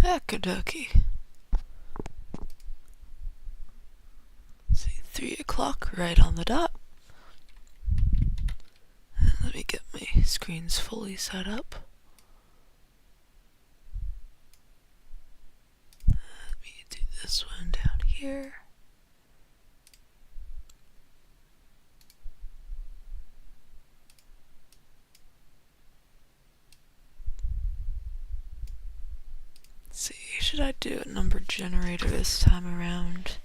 Okadokie. See, 3 o'clock right on the dot. Let me get my screens fully set up. Let me do this one down here. Let's see, should I do a number generator this time around?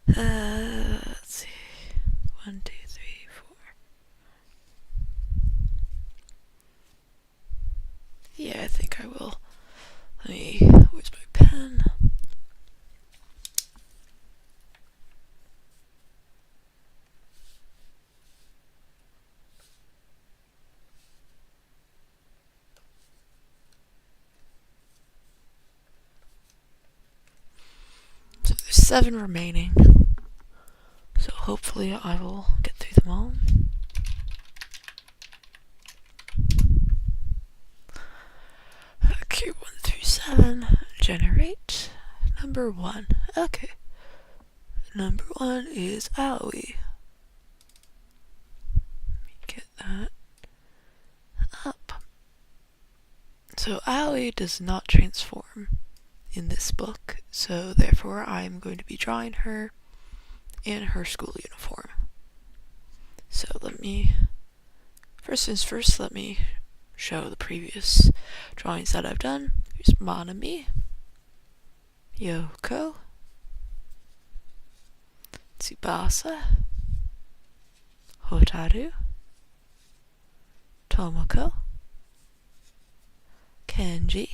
Let's see. 1, 2, 3, 4. Yeah, I think I will. Where's my pen? So there's 7 remaining. So hopefully I will get through them all. Okay, 1 through 7. Generate. Number 1. Okay. Number 1 is Aoi. Let me get that up. So Aoi does not transform in this book, so therefore I'm going to be drawing her in her school uniform. So first things first, let me show the previous drawings that I've done. Here's Monami, Yoko, Tsubasa, Hotaru, Tomoko, Kenji,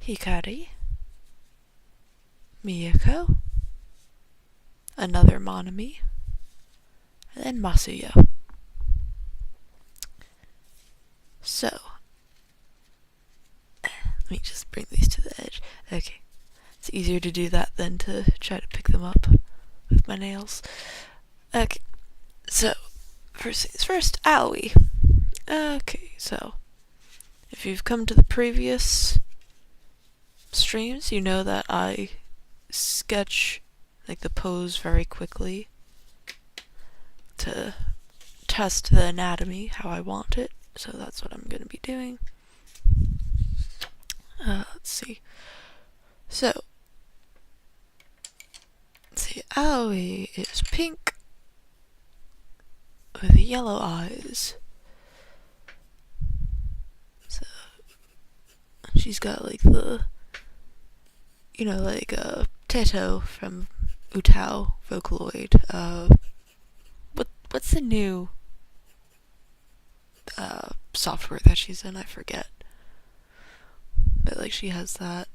Hikari, Miyako, another Monami, and then Masuyo. So, let me just bring these to the edge. Okay, it's easier to do that than to try to pick them up with my nails. Okay, so, first things first, Aoi. Okay, so, if you've come to the previous streams, you know that I sketch like the pose very quickly to test the anatomy how I want it, so that's what I'm going to be doing. Let's see. So, Aoi is pink with yellow eyes. So, she's got like the, like Teto from Utao Vocaloid. What's the new software that she's in? I forget. But like she has that.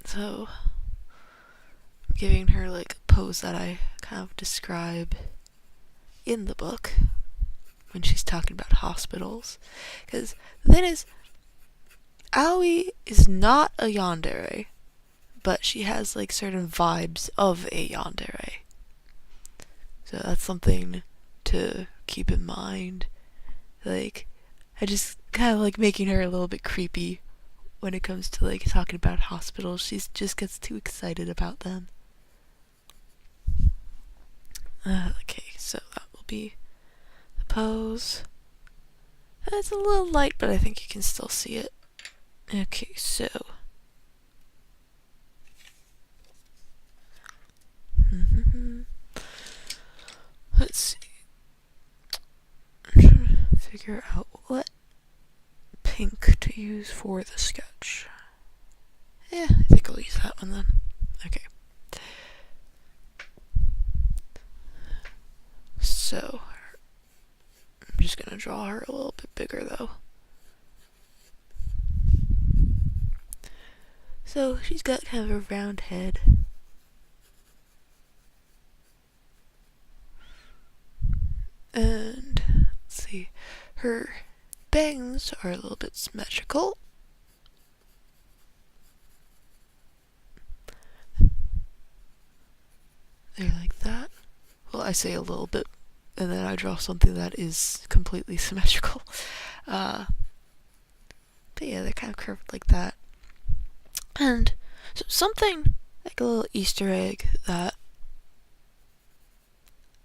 So I'm giving her like a pose that I kind of describe in the book when she's talking about hospitals. Because the thing is, Aoi is not a yandere, but she has like certain vibes of a yandere. So that's something to keep in mind. Like, I just kind of like making her a little bit creepy when it comes to like talking about hospitals. She just gets too excited about them. Okay, so that will be the pose. It's a little light, but I think you can still see it. Okay, so let's see. I'm trying to figure out what pink to use for the sketch. Yeah, I think I'll use that one then. Okay. So, I'm just gonna draw her a little bit bigger though. So, she's got kind of a round head. And, let's see, her bangs are a little bit symmetrical. They're like that. Well, I say a little bit, and then I draw something that is completely symmetrical. But yeah, they're kind of curved like that. And so something like a little Easter egg that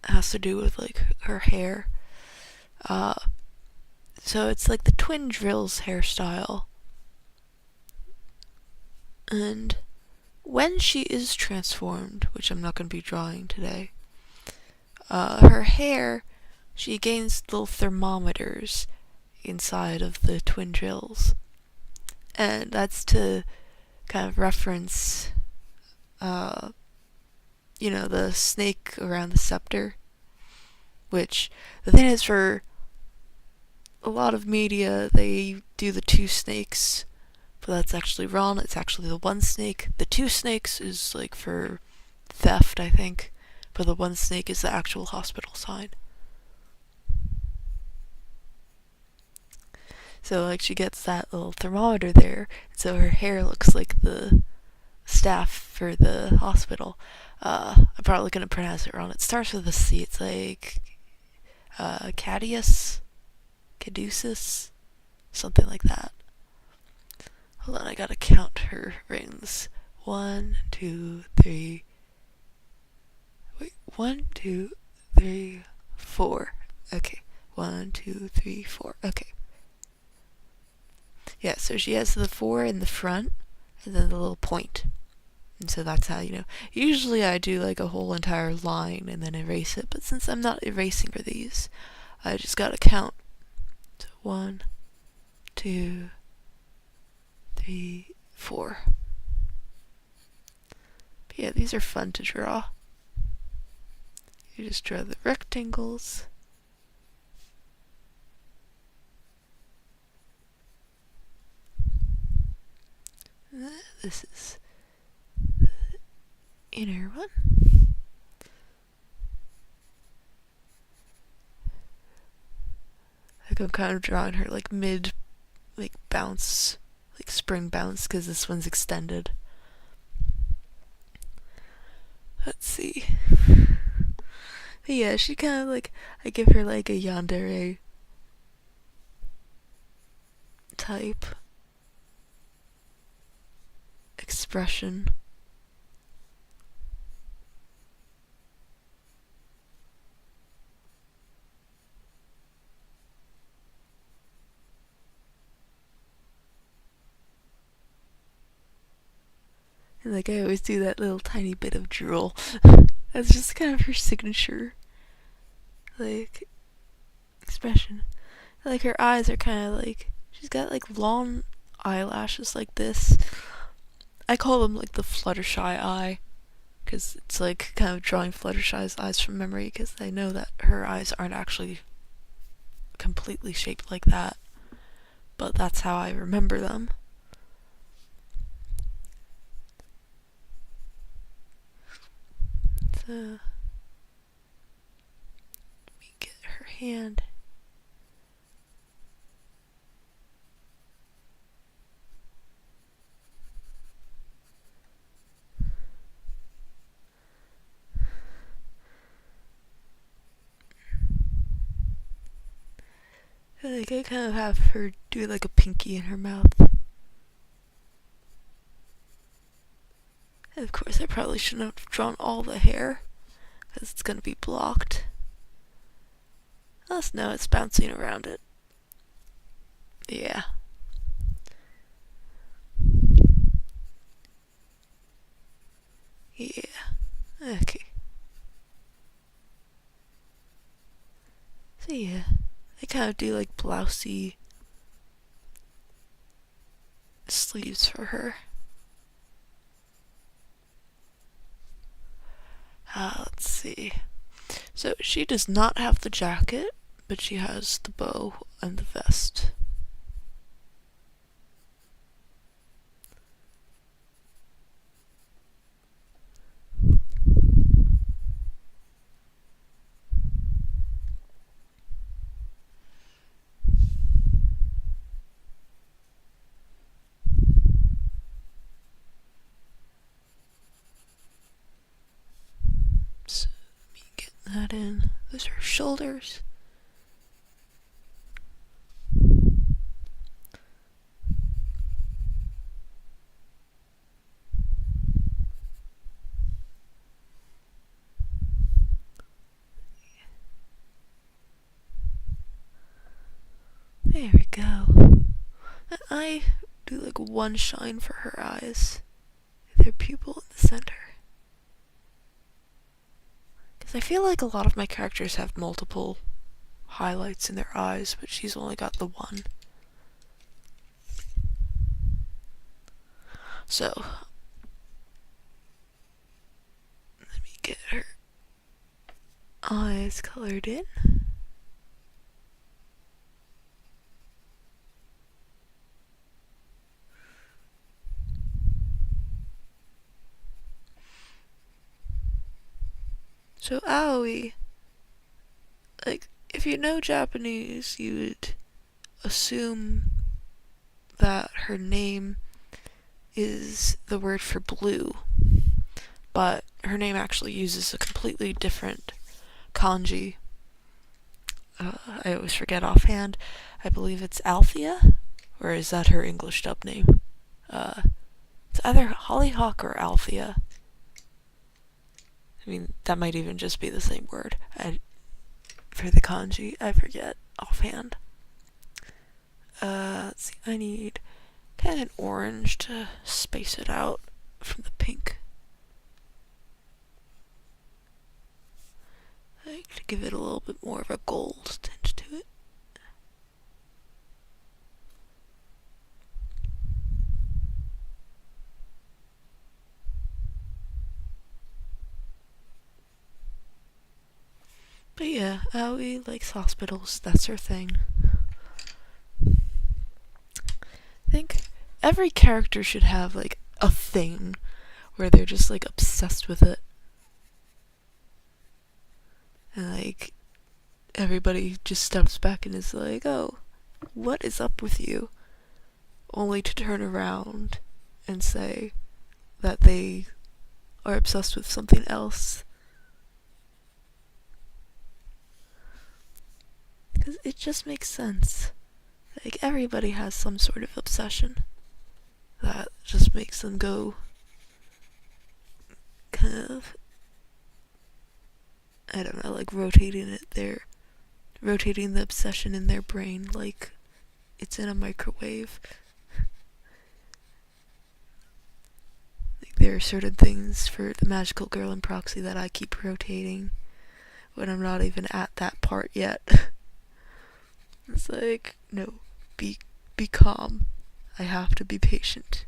has to do with like her hair. So it's like the twin drills hairstyle. And when she is transformed, which I'm not going to be drawing today, her hair, she gains little thermometers inside of the twin drills. And that's to kind of reference, the snake around the scepter. Which, the thing is, for a lot of media, they do the two snakes, but that's actually wrong. It's actually the one snake. The two snakes is like for theft, I think, but the one snake is the actual hospital sign. So like she gets that little thermometer there, so her hair looks like the staff for the hospital. I'm probably gonna pronounce it wrong. It starts with a C. It's like Caduceus, something like that. Hold on, I gotta count her rings. 1, 2, 3. Wait, 1, 2, 3, 4. Okay, 1, 2, 3, 4. Okay. Yeah, so she has the 4 in the front, and then the little point. And so that's how, usually I do like a whole entire line and then erase it, but since I'm not erasing for these, I just gotta count. So 1, 2, 3, 4. But yeah, these are fun to draw. You just draw the rectangles. This is the inner one. Like I'm kind of drawing her like mid, like bounce, like spring bounce, because this one's extended. Let's see. But yeah, she kind of like, I give her like a yandere type expression. And like I always do that little tiny bit of drool. That's just kind of her signature, like, expression. Like her eyes are kind of like, she's got like long eyelashes like this. I call them like the Fluttershy eye, because it's like kind of drawing Fluttershy's eyes from memory, because I know that her eyes aren't actually completely shaped like that, but that's how I remember them. So, let me get her hand. Like I kind of have her do like a pinky in her mouth. And of course, I probably shouldn't have drawn all the hair, because it's gonna be blocked. Unless now it's bouncing around it. Yeah. Yeah. Okay. So yeah, I kind of do like blousey sleeves for her. Let's see. So she does not have the jacket, but she has the bow and the vest. So let me get that in. Those are her shoulders. There we go. And I do like one shine for her eyes. Their pupil in the center. Because I feel like a lot of my characters have multiple highlights in their eyes, but she's only got the one. So, let me get her eyes colored in. So Aoi, like, if you know Japanese, you would assume that her name is the word for blue, but her name actually uses a completely different kanji. I always forget offhand. I believe it's Althea, or is that her English dub name? It's either Hollyhock or Althea. I mean, that might even just be the same word. For the kanji, I forget offhand. Let's see, I need kind of an orange to space it out from the pink. Like to give it a little bit more of a gold tint to it. But yeah, Aoi likes hospitals, that's her thing. I think every character should have like a thing where they're just like obsessed with it. And like everybody just steps back and is like, oh, what is up with you? Only to turn around and say that they are obsessed with something else. Because it just makes sense. Like, everybody has some sort of obsession that just makes them go kind of, I don't know, like rotating the obsession in their brain like it's in a microwave. Like, there are certain things for the magical girl in proxy that I keep rotating when I'm not even at that part yet. It's like, no, be calm. I have to be patient.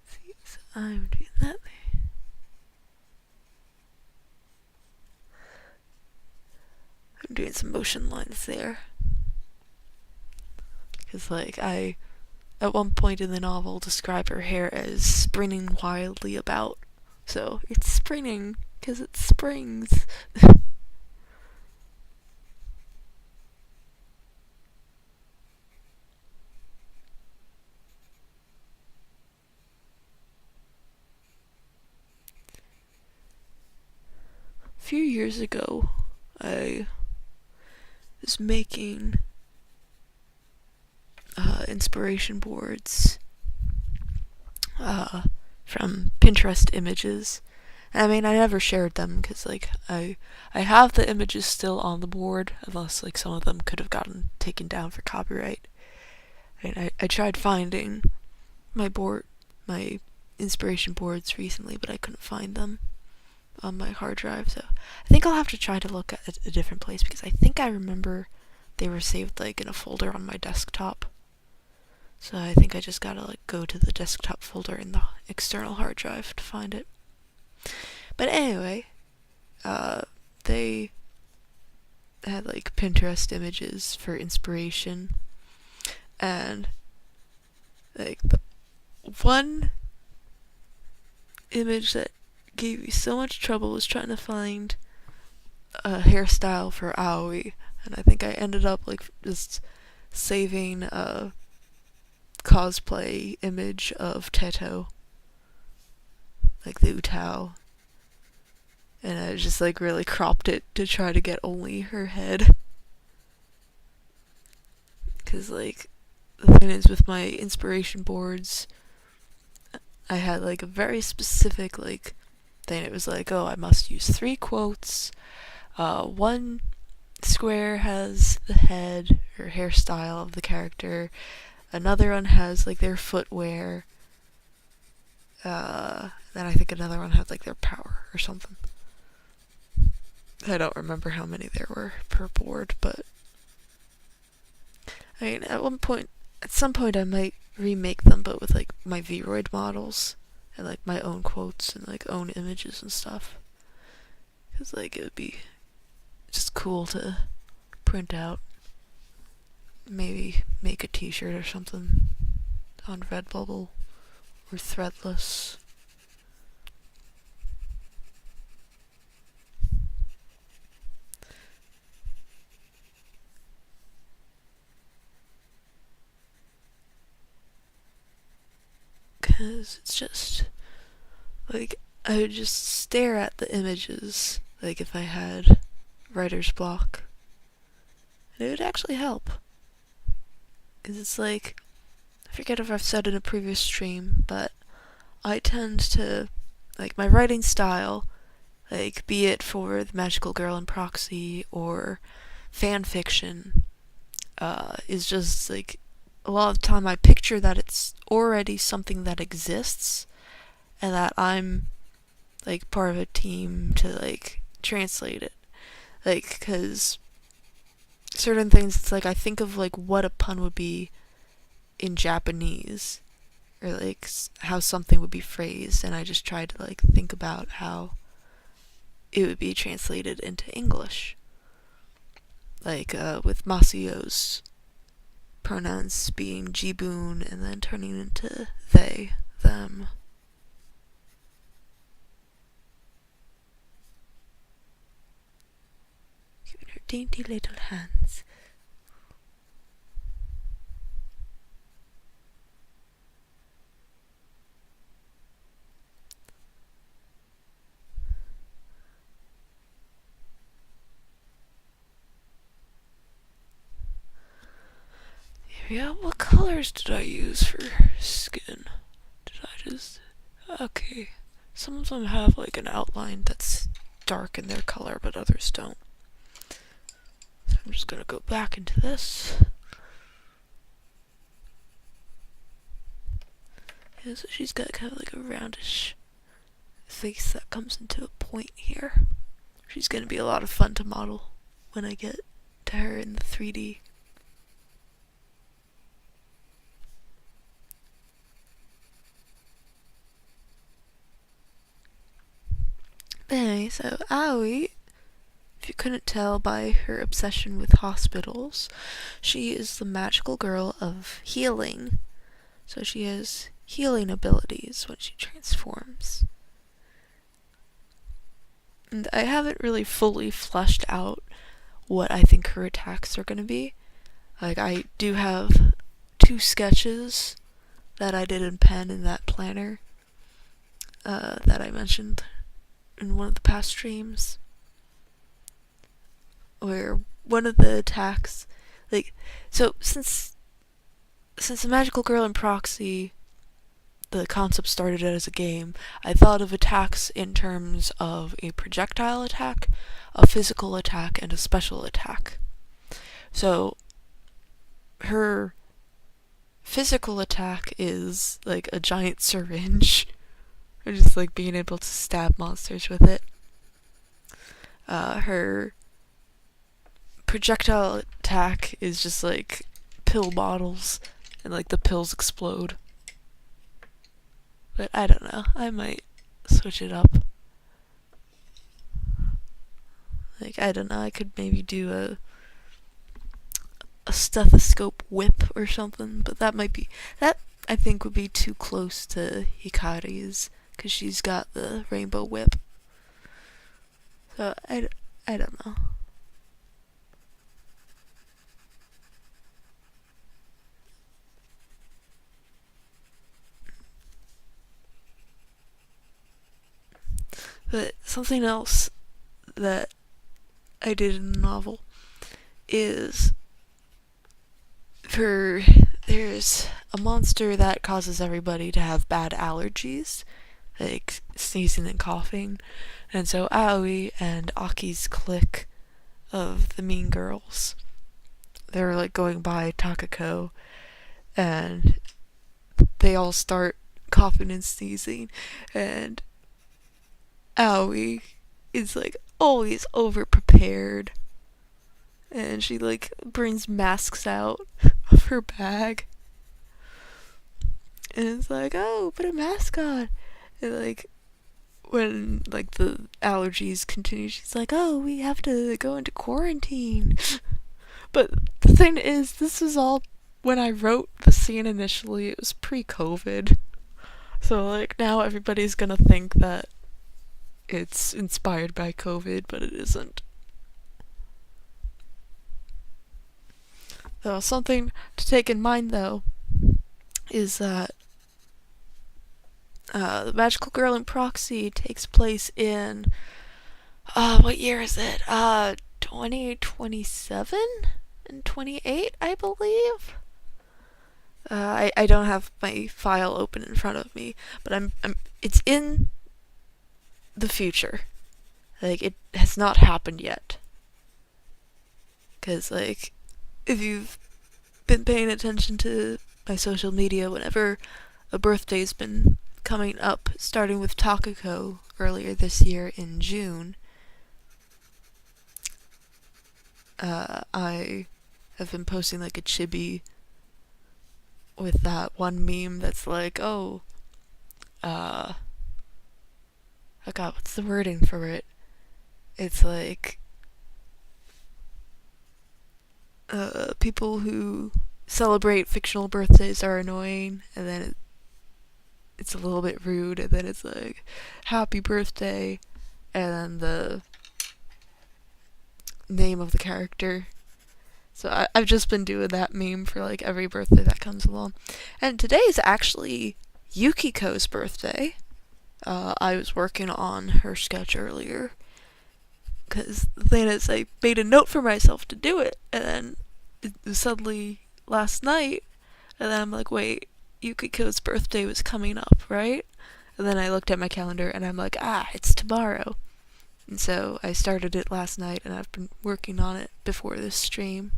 See, so I'm doing that. I'm doing some motion lines there. Because, like, I, at one point in the novel, describe her hair as springing wildly about. So, it's springing, because it springs. A few years ago, I was making inspiration boards from Pinterest images. And I mean, I never shared them because, like, I have the images still on the board, unless, like, some of them could have gotten taken down for copyright. And I tried finding my inspiration boards recently, but I couldn't find them on my hard drive, so I think I'll have to try to look at a different place, because I think I remember they were saved like in a folder on my desktop. So I think I just gotta like go to the desktop folder in the external hard drive to find it. But anyway, they had like Pinterest images for inspiration, and like the one image that gave me so much trouble was trying to find a hairstyle for Aoi, and I think I ended up like just saving a cosplay image of Teto, like the Utao, and I just like really cropped it to try to get only her head. Cause like the thing is with my inspiration boards, I had like a very specific like thing. It was like, oh, I must use 3 quotes, one square has the head or hairstyle of the character. Another one has like their footwear. Then I think another one had like their power or something. I don't remember how many there were per board, but I mean, at some point, I might remake them, but with like my Vroid models and like my own quotes and like own images and stuff. Cause like it would be just cool to print out. Maybe make a T-shirt or something on Redbubble or Threadless. Cause it's just like I would just stare at the images like if I had writer's block. And it would actually help. Cause it's like, I forget if I've said in a previous stream, but I tend to, like, my writing style, like, be it for The Magical Girl in Proxy or fan fiction, is just, like, a lot of the time I picture that it's already something that exists and that I'm, like, part of a team to, like, translate it. Like, because certain things, it's like I think of, like, what a pun would be in Japanese, or like how something would be phrased, and I just try to like think about how it would be translated into English. Like with Masayo's pronouns being jibun and then turning into they, them. Giving her dainty little hands. Yeah, what colors did I use for skin? Did I just... Okay. Some of them have like an outline that's dark in their color, but others don't. So I'm just gonna go back into this. Yeah, so she's got kind of like a roundish face that comes into a point here. She's gonna be a lot of fun to model when I get to her in the 3D. But anyway, so Aoi, if you couldn't tell by her obsession with hospitals, she is the magical girl of healing. So she has healing abilities when she transforms. And I haven't really fully fleshed out what I think her attacks are going to be. Like, I do have 2 sketches that I did in pen in that planner that I mentioned in one of the past streams, where one of the attacks, like, so since the Magical Girl in Proxy, the concept started as a game, I thought of attacks in terms of a projectile attack, a physical attack, and a special attack. So her physical attack is like a giant syringe, or just like being able to stab monsters with it. Her projectile attack is just like pill bottles, and like the pills explode. But I don't know, I might switch it up. Like, I don't know, I could maybe do a stethoscope whip or something, but that I think would be too close to Hikari's, because she's got the rainbow whip. So I don't know. But something else that I did in the novel is there's a monster that causes everybody to have bad allergies, like sneezing and coughing, and so Aoi and Aki's clique of the Mean Girls. They were like going by Takako, and they all start coughing and sneezing, and Aoi is like always over prepared, and she like brings masks out of her bag, and it's like, oh, put a mask on, and like when like the allergies continue, she's like, oh, we have to go into quarantine. But the thing is, this is all when I wrote the scene initially, it was pre-COVID. So like now everybody's gonna think that it's inspired by COVID, but it isn't. So something to take in mind though is that the Magical Girl in Proxy takes place in what year is it? 2027 and 28, I believe. I don't have my file open in front of me, but it's in the future. Like, it has not happened yet. Because, like, if you've been paying attention to my social media, whenever a birthday's been coming up, starting with Takako earlier this year in June, I have been posting, like, a chibi with that one meme that's like, oh, oh god, what's the wording for it? It's like, people who celebrate fictional birthdays are annoying, and then it's a little bit rude, and then it's like, happy birthday, and then the name of the character. So I've just been doing that meme for like every birthday that comes along. And today is actually Yukiko's birthday. I was working on her sketch earlier, because the thing is, I made a note for myself to do it, and then it was suddenly last night, and then I'm like, wait, Yukiko's birthday was coming up, right? And then I looked at my calendar, and I'm like, it's tomorrow. And so I started it last night, and I've been working on it before this stream.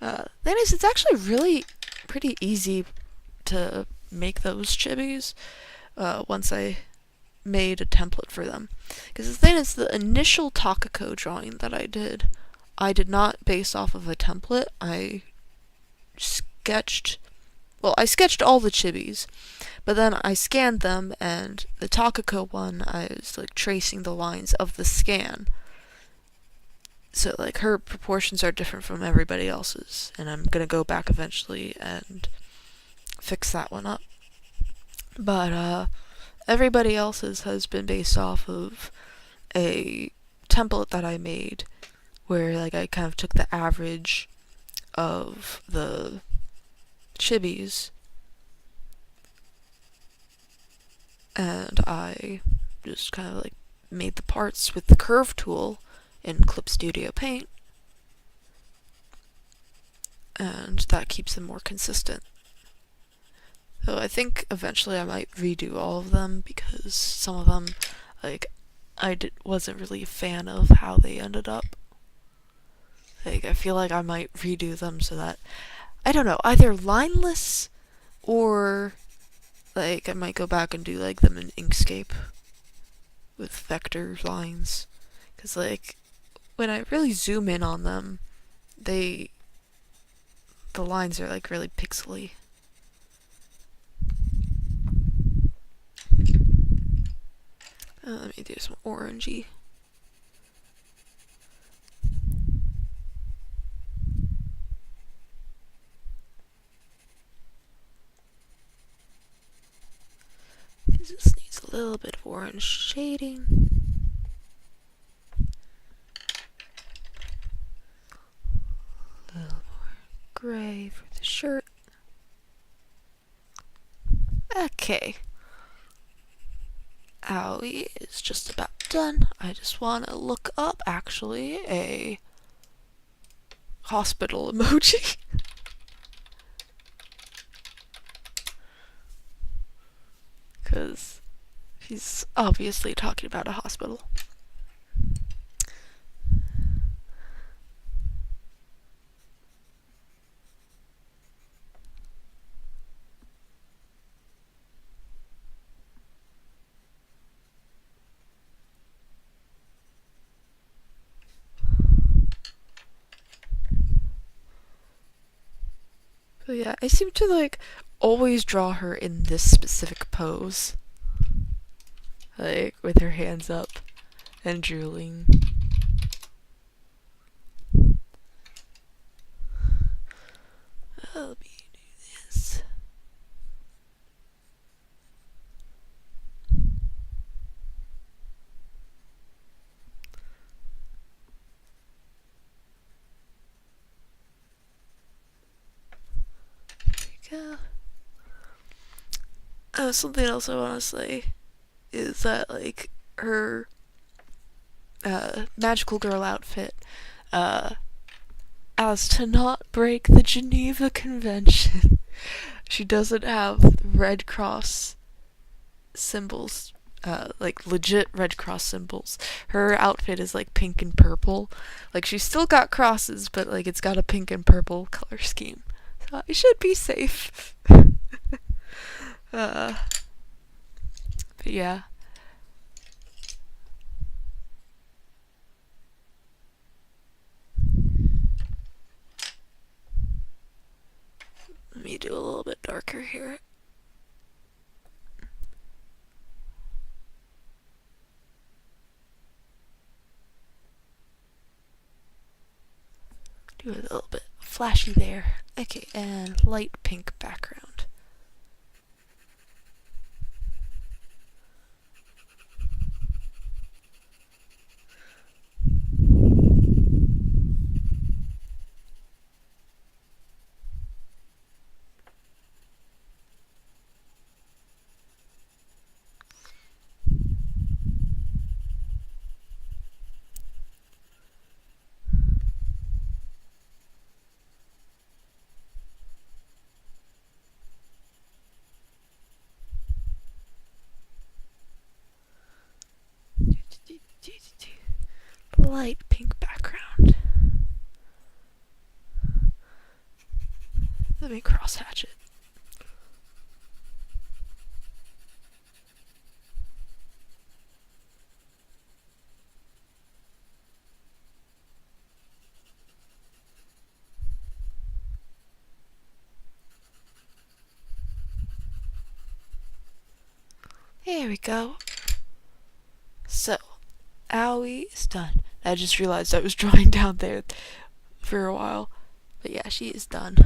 Then it's actually really pretty easy to make those chibis once I made a template for them. Because the thing is, the initial Takako drawing that I did not base off of a template. I sketched all the chibis, but then I scanned them, and the Takako one, I was like tracing the lines of the scan. So like her proportions are different from everybody else's, and I'm gonna go back eventually and fix that one up. But everybody else's has been based off of a template that I made, where like I kind of took the average of the chibis, and I just kind of like made the parts with the curve tool in Clip Studio Paint, and that keeps them more consistent. So I think eventually I might redo all of them, because some of them, like, wasn't really a fan of how they ended up. Like, I feel like I might redo them so that, I don't know, either lineless, or like I might go back and do like them in Inkscape with vector lines, because like when I really zoom in on them, the lines are like really pixely. Let me do some orangey. It just needs a little bit of orange shading. A little more gray for the shirt. Okay. Aoi is just about done. I just want to look up, actually, a hospital emoji. Because he's obviously talking about a hospital. So yeah, I seem to like always draw her in this specific pose. Like with her hands up and drooling. Let me do this. There we go. Something else I want to say is that like her magical girl outfit, as to not break the Geneva Convention, she doesn't have Red Cross symbols, like legit Red Cross symbols. Her outfit is like pink and purple. Like she's still got crosses, but like it's got a pink and purple color scheme. So I should be safe. But yeah. Let me do a little bit darker here. Do a little bit flashy there. Okay, and light pink background. Light pink background. Let me crosshatch it. There we go. So, Owie is done. I just realized I was drawing down there for a while. But yeah, she is done.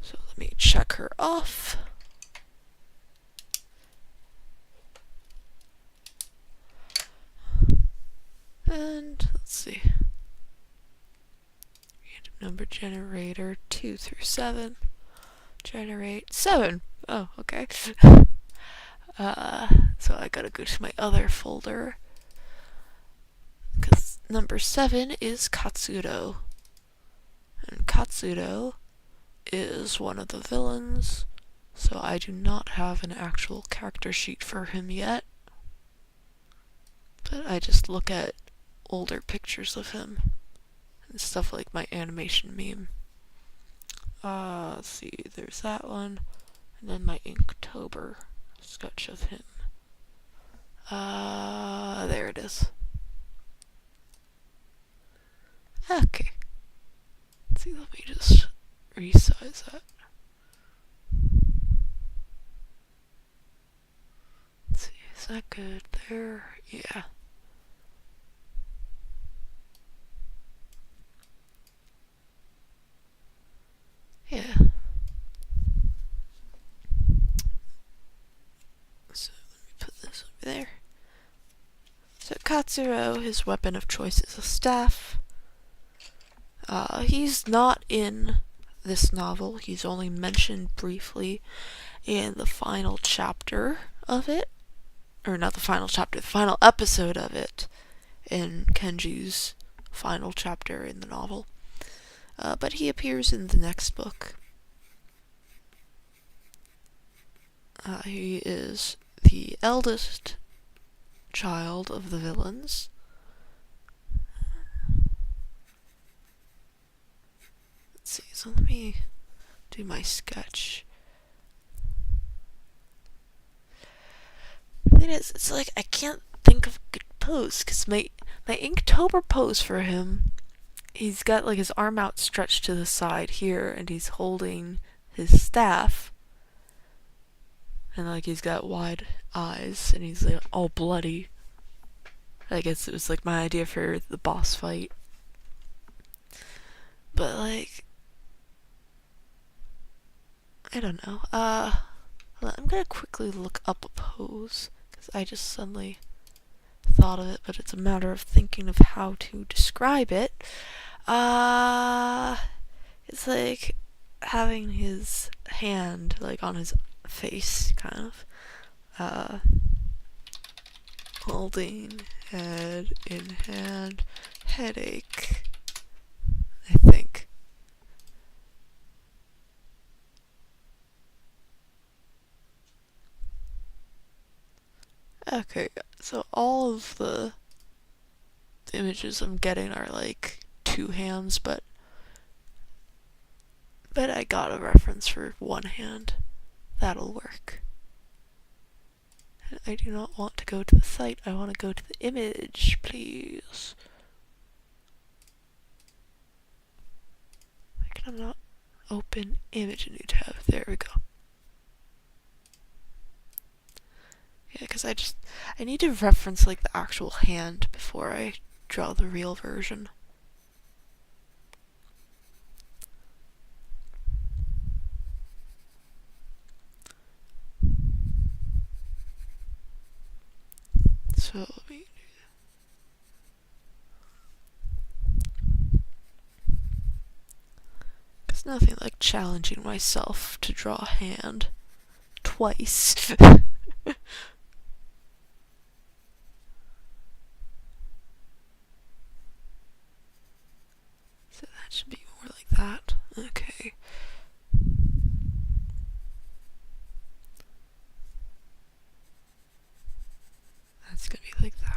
So let me check her off. And let's see. Random number generator 2 through 7. Generate 7. Oh, okay. So I gotta go to my other folder. Because number 7 is Katsuro. And Katsuro is one of the villains. So I do not have an actual character sheet for him yet. But I just look at older pictures of him. And stuff like my animation meme. Let's see, there's that one. And then my Inktober sketch of him. There it is. Okay. Let's see, let me just resize that. Let's see, is that good there? Yeah. Yeah. So let me put this over there. So Katsuro, his weapon of choice is a staff. He's not in this novel. He's only mentioned briefly in the final chapter of it. Or not the final chapter, the final episode of it in Kenji's final chapter in the novel. But he appears in the next book. He is the eldest child of the villains. Let's see, so let me do my sketch. The thing is, it's like I can't think of a good pose, because my Inktober pose for him he's got like his arm outstretched to the side here, and he's holding his staff, and like he's got wide eyes, and he's like all bloody. I guess it was like my idea for the boss fight. But like, I don't know. I'm gonna quickly look up a pose, because I just suddenly thought of it, but it's a matter of thinking of how to describe it. It's like having his hand like on his face, kind of. Holding head in hand, headache, I think. Okay, so all of the images I'm getting are like two hands, but I got a reference for one hand. That'll work. I do not want to go to the site, I want to go to the image, please. Why can I not open image in new tab? There we go. Yeah, because I need to reference like the actual hand before I draw the real version. So let me There's nothing like challenging myself to draw a hand twice. So that should be more like that. Okay. That's gonna be like that.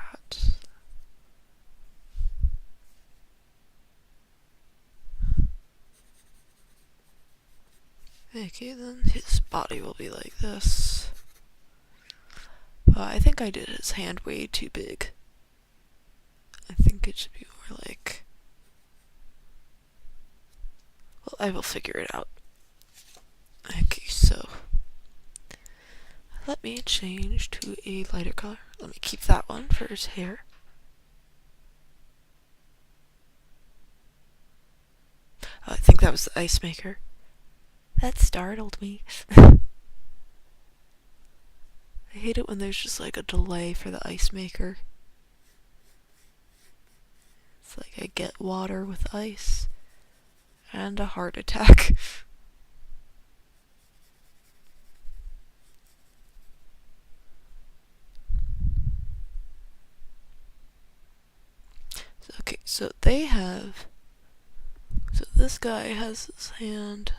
Okay, then his body will be like this. I think I did his hand way too big. I think it should be more like... Well, I will figure it out. Okay, so... Let me change to a lighter color. Let me keep that one for his hair. I think that was the ice maker. That startled me. I hate it when there's just like a delay for the ice maker. It's like I get water with ice and a heart attack. Okay, so they have... So this guy has his hand...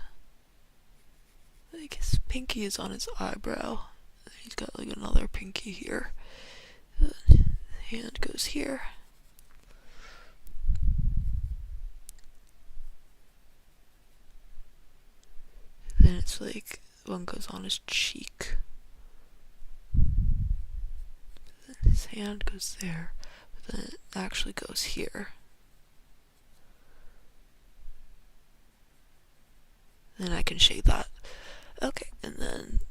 Like his pinky is on his eyebrow. He's got like another pinky here. The hand goes here. Then it's like one goes on his cheek. Then his hand goes there. But then it actually goes here. Then I can shade that. Okay, and then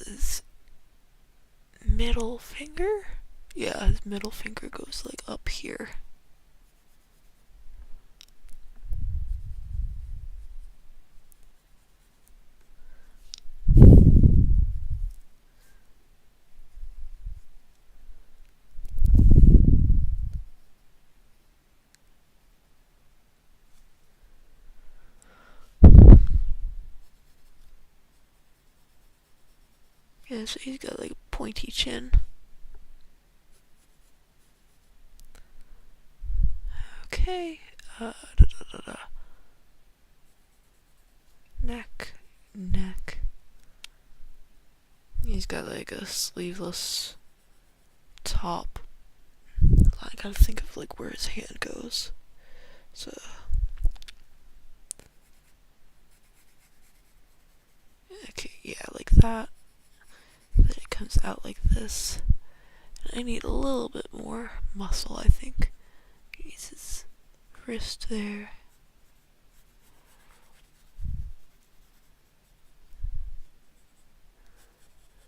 his middle finger? Yeah, his middle finger goes like up here. Yeah, so he's got like a pointy chin. Okay, neck. He's got like a sleeveless top. I gotta think of like where his hand goes. So okay, yeah, like that. Then it comes out like this. And I need a little bit more muscle, I think. He needs his wrist there.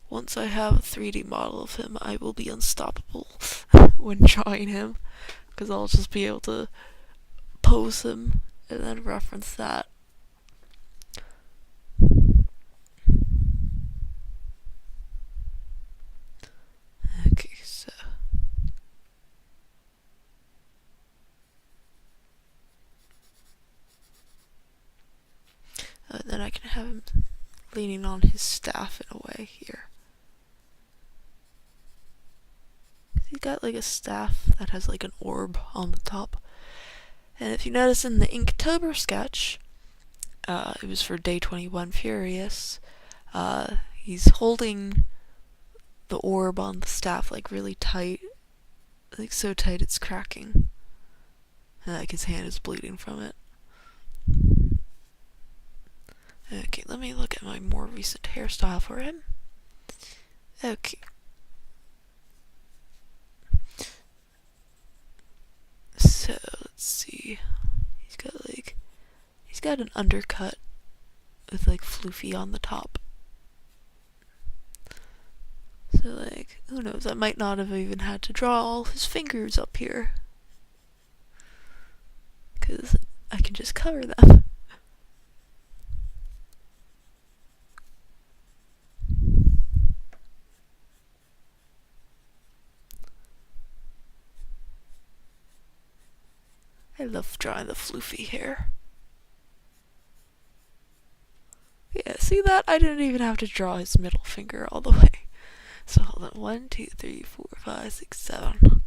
Once I have a 3D model of him, I will be unstoppable when drawing him, because I'll just be able to pose him and then reference that. Okay, so then I can have him leaning on his staff in a way here. He's got like a staff that has like an orb on the top. And if you notice in the Inktober sketch, it was for Day 21 Furious, he's holding the orb on the staff like really tight, like so tight it's cracking. And like his hand is bleeding from it. Okay, let me look at my more recent hairstyle for him. Okay. So, let's see. He's got an undercut with like floofy on the top. So like, who knows, I might not have even had to draw all his fingers up here. Because I can just cover them. I love drawing the floofy hair. Yeah, see that? I didn't even have to draw his middle finger all the way. So hold on, 1, 2, 3, 4, 5, 6, 7.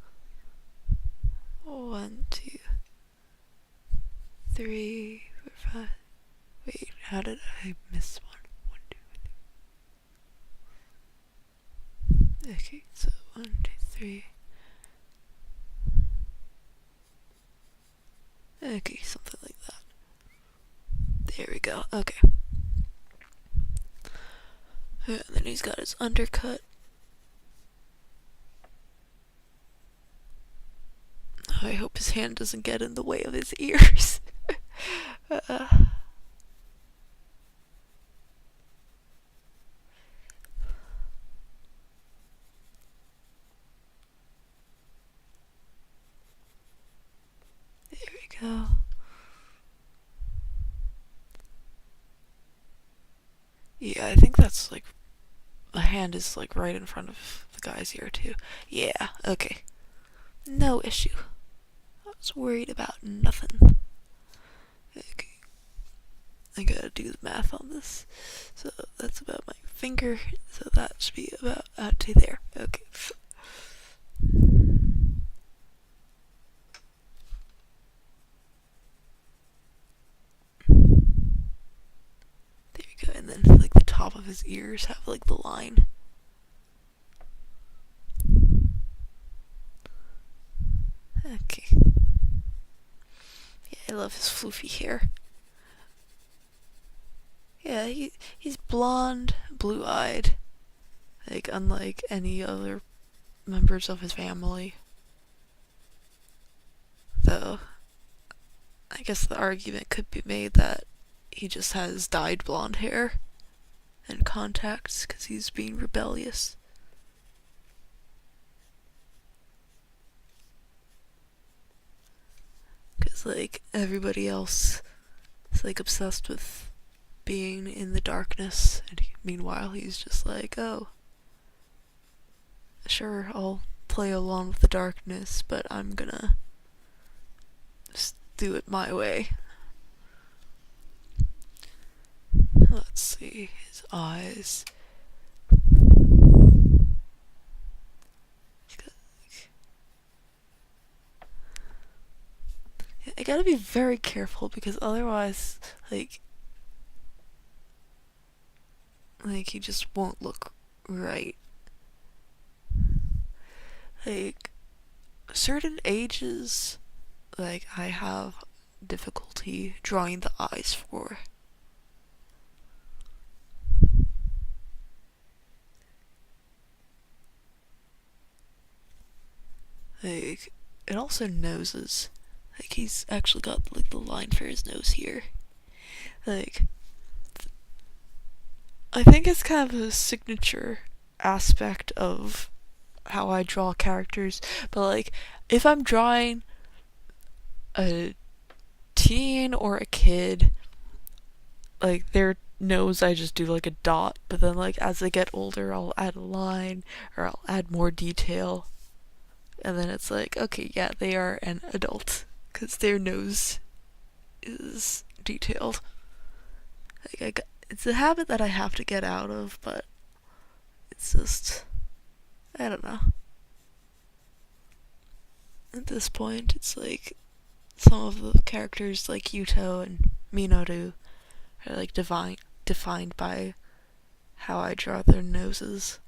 1, 2, 3, 4, 5. Wait, how did I miss one? 1, 2, 1. Okay, so 1, 2, 3. Okay, something like that. There we go, okay. And then he's got his undercut. I hope his hand doesn't get in the way of his ears. There we go. Yeah, I think that's like, the hand is like right in front of the guy's ear too. Yeah, okay. No issue. I was worried about nothing. Okay. I gotta do the math on this. So that's about my finger. So that should be about out to there. Okay. There we go. And then like the top of his ears have like the line. Okay. Yeah, I love his floofy hair. Yeah, he's blonde, blue-eyed, like unlike any other members of his family. Though, I guess the argument could be made that he just has dyed blonde hair and contacts because he's being rebellious. Because, like, everybody else is, like, obsessed with being in the darkness, and meanwhile he's just like, oh, sure, I'll play along with the darkness, but I'm gonna just do it my way. Let's see, his eyes. I gotta be very careful because otherwise, like he just won't look right. Like, certain ages, like, I have difficulty drawing the eyes for. Like, and also noses. Like, he's actually got, like, the line for his nose here. Like, I think it's kind of a signature aspect of how I draw characters, but, like, if I'm drawing a teen or a kid, like, their nose I just do like a dot, but then, like, as they get older I'll add a line or I'll add more detail, and then it's like, okay, yeah, they are an adult because their nose is detailed. Like, it's a habit that I have to get out of, but it's just, I don't know. At this point, it's like some of the characters like Yuto and Minoru are like defined by how I draw their noses.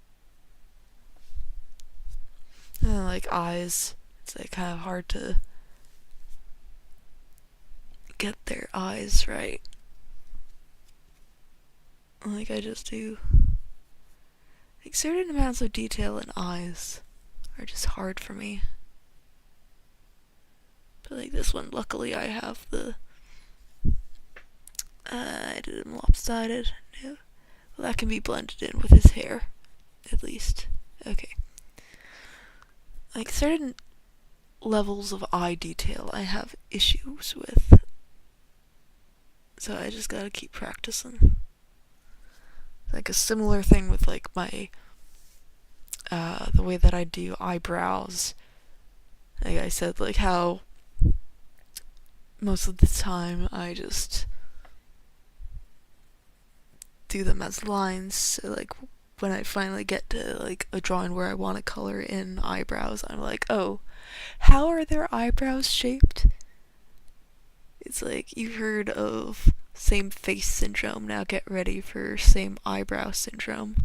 And then, like, eyes, it's like kind of hard to get their eyes right. Like, I just do, like, certain amounts of detail in eyes are just hard for me. But, like, this one, luckily I have the, I did him lopsided. No. Well, that can be blended in with his hair, at least. Okay. Like, certain levels of eye detail I have issues with. So I just gotta keep practicing. Like, a similar thing with, like, my, the way that I do eyebrows. Like I said, like, how most of the time I just do them as lines, so, like, when I finally get to, like, a drawing where I want to color in eyebrows, I'm like, oh, how are their eyebrows shaped? It's like, you've heard of same face syndrome, now get ready for same eyebrow syndrome.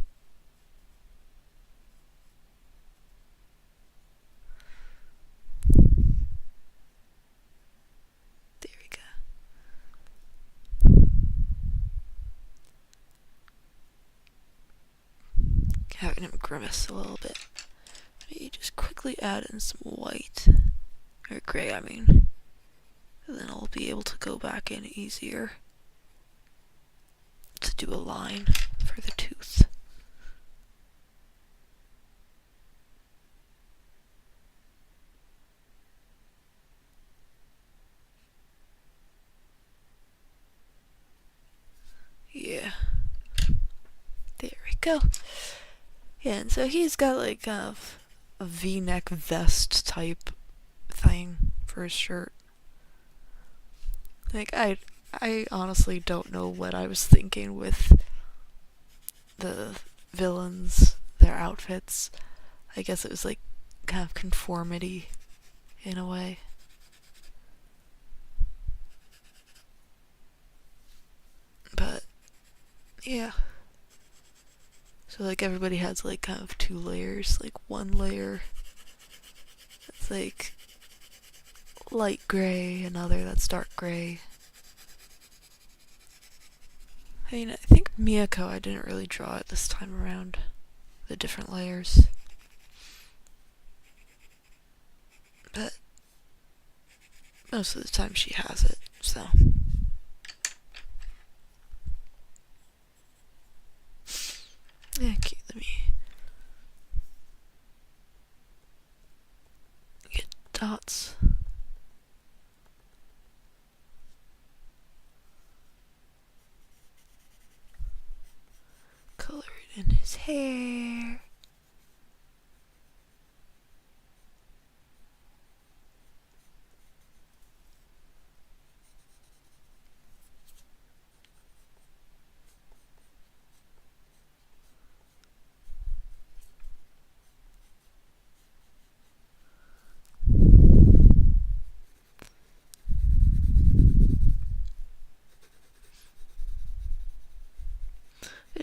There we go. Having him grimace a little bit. Maybe just quickly add in some white. Or gray, I mean. And then I'll be able to go back in easier to do a line for the tooth. Yeah. There we go. Yeah, and so he's got, like, kind of a V-neck vest type thing for his shirt. Like, I honestly don't know what I was thinking with the villains, their outfits. I guess it was, like, kind of conformity in a way. But, yeah. So, like, everybody has, like, kind of two layers. Like, one layer that's, like, light gray, another that's dark gray. I mean, I think Miyako I didn't really draw it this time around. The different layers. But most of the time she has it, so. Okay, let me get dots. Color it in his hair.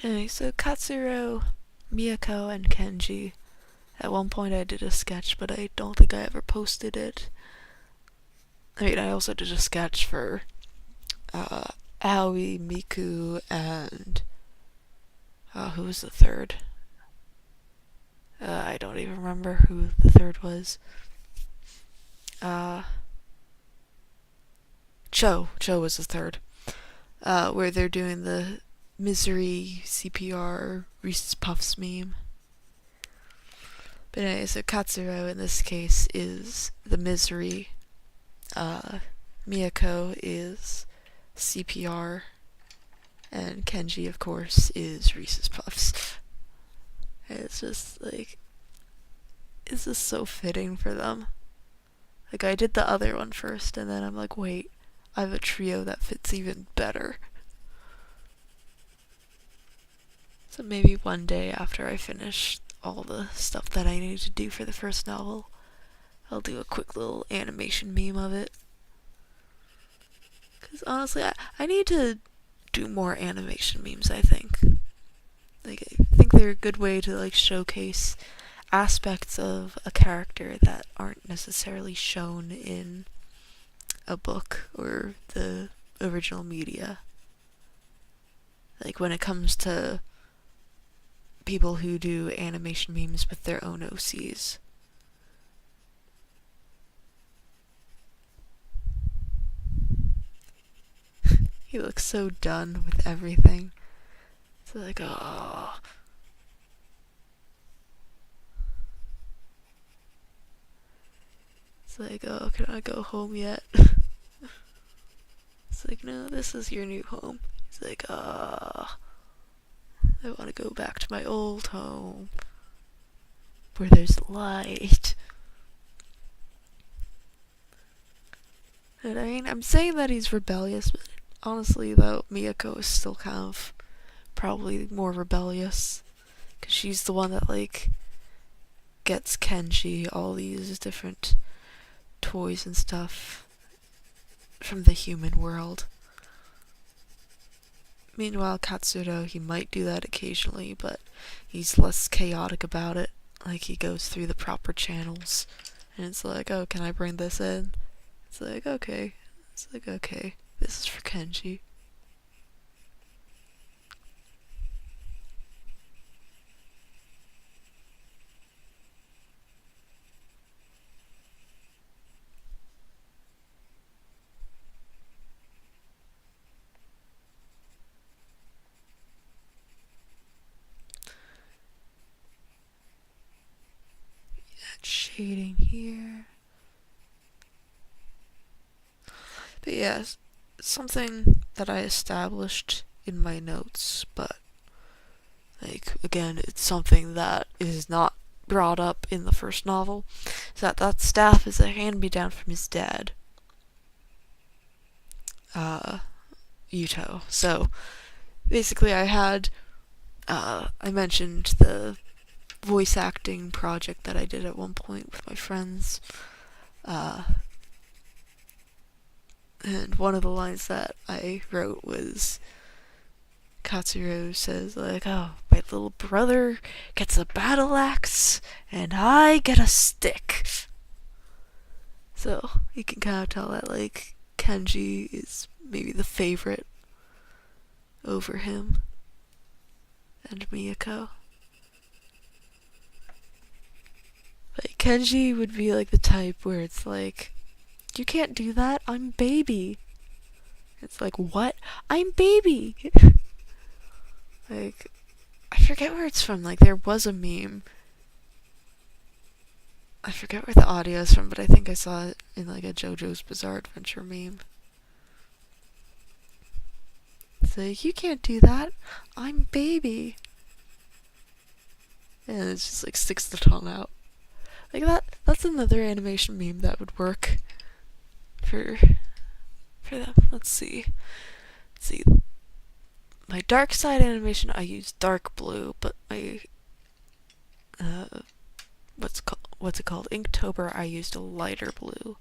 Anyway, so Katsuro, Miyako, and Kenji. At one point I did a sketch, but I don't think I ever posted it. I mean, I also did a sketch for Aoi, Miku, and who was the third? I don't even remember who the third was. Cho was the third. Where they're doing the misery CPR Reese's Puffs meme. But anyway, so Katsuro in this case is the misery. Miyako is CPR. And Kenji, of course, is Reese's Puffs. And it's just like, it's just so fitting for them. Like, I did the other one first, and then I'm like, wait, I have a trio that fits even better. So maybe one day after I finish all the stuff that I need to do for the first novel, I'll do a quick little animation meme of it. Because honestly, I need to do more animation memes, I think. Like, I think they're a good way to, like, showcase aspects of a character that aren't necessarily shown in a book or the original media. Like, when it comes to people who do animation memes with their own OCs. He looks so done with everything. It's like, oh. It's like, oh, can I go home yet? It's like, no, this is your new home. It's like, I want to go back to my old home. Where there's light. And I mean, I'm saying that he's rebellious, but honestly, though, Miyako is still kind of probably more rebellious. Because she's the one that, like, gets Kenji all these different toys and stuff from the human world. Meanwhile, Katsuro, he might do that occasionally, but he's less chaotic about it. Like, he goes through the proper channels, and it's like, oh, can I bring this in? It's like, okay. It's like, okay, this is for Kenji. Shading here. But yeah, something that I established in my notes, but like, again, it's something that is not brought up in the first novel, is that staff is a hand-me-down from his dad, Yuto. So basically I mentioned the voice acting project that I did at one point with my friends. And one of the lines that I wrote was, Katsuro says, like, oh, my little brother gets a battle axe, and I get a stick. So, you can kind of tell that, like, Kenji is maybe the favorite over him and Miyako. Like, Kenji would be like the type where it's like, you can't do that, I'm baby. It's like, what? I'm baby! Like, I forget where it's from. Like, there was a meme. I forget where the audio is from, but I think I saw it in, like, a JoJo's Bizarre Adventure meme. It's like, you can't do that, I'm baby. And it just, like, sticks the tongue out. Like, that's another animation meme that would work for them. Let's see. My dark side animation, I use dark blue, but my what's it called? Inktober, I used a lighter blue.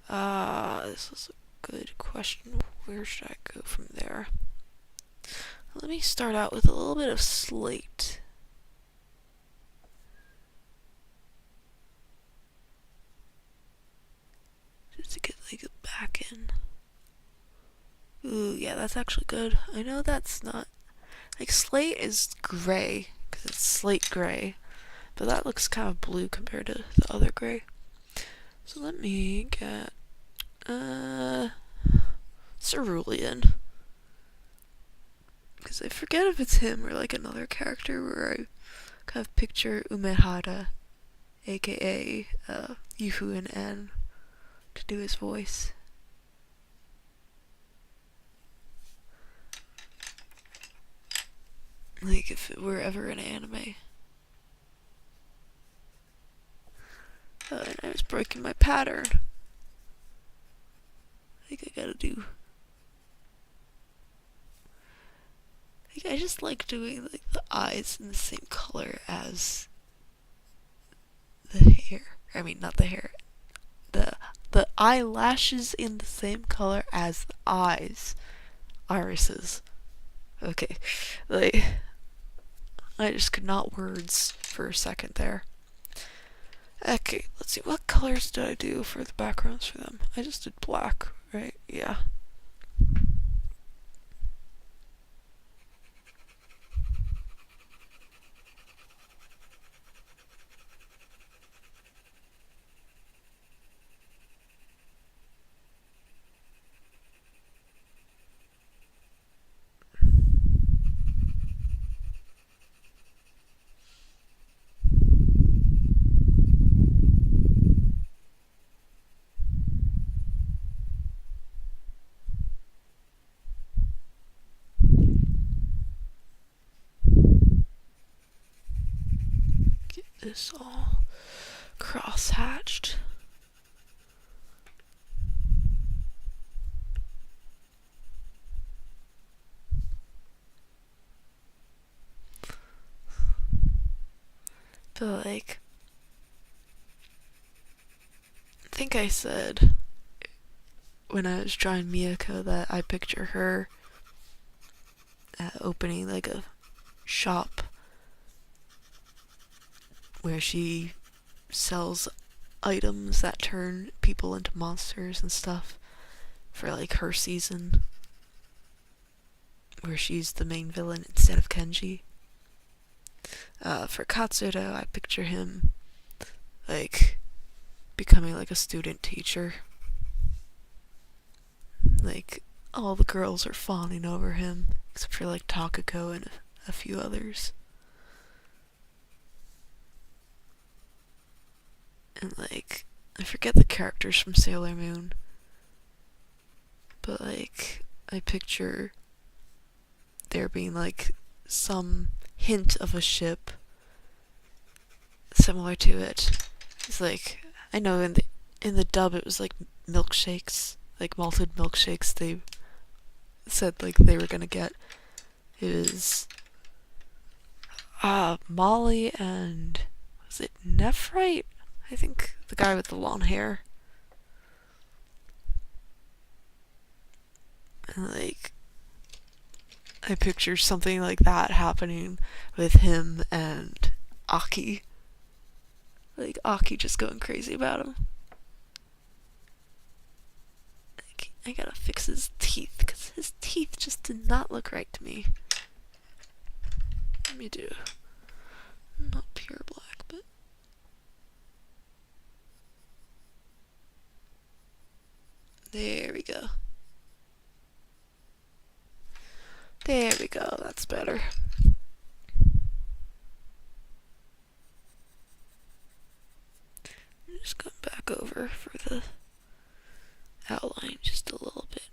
This is a good question. Where should I go from there? Let me start out with a little bit of slate. Just to get, like, a back in. Ooh, yeah, that's actually good. I know that's not... Like, slate is gray, because it's slate gray. But that looks kind of blue compared to the other gray. So let me get... cerulean. Because I forget if it's him or like another character where I kind of picture Umehara, aka Yufu and N, to do his voice. Like if it were ever an anime. Oh, and I was breaking my pattern. I think I gotta do. I just like doing like the eyes in the same color as the hair. I mean, not the hair. The eyelashes in the same color as the eyes. Irises. Okay. Like, I just could not words for a second there. Okay, let's see. What colors did I do for the backgrounds for them? I just did black, right? Yeah. Get this all cross-hatched. But like, I think I said when I was drawing Miyako that I picture her opening like a shop where she sells items that turn people into monsters and stuff for like her season, where she's the main villain instead of Kenji. For Katsuro, I picture him like becoming like a student teacher. Like all the girls are fawning over him, except for like Takako and a few others. And like, I forget the characters from Sailor Moon, but like, I picture there being like some hint of a ship similar to it. It's like, I know in the dub it was like milkshakes, like malted milkshakes they said like they were gonna get. It was Molly and was it Nephrite? I think the guy with the long hair. And like, I picture something like that happening with him and Aki. Like Aki just going crazy about him. Like, I gotta fix his teeth because his teeth just did not look right to me. Let me do not pure black, but there we go. There we go, that's better. I'm just going back over for the outline just a little bit.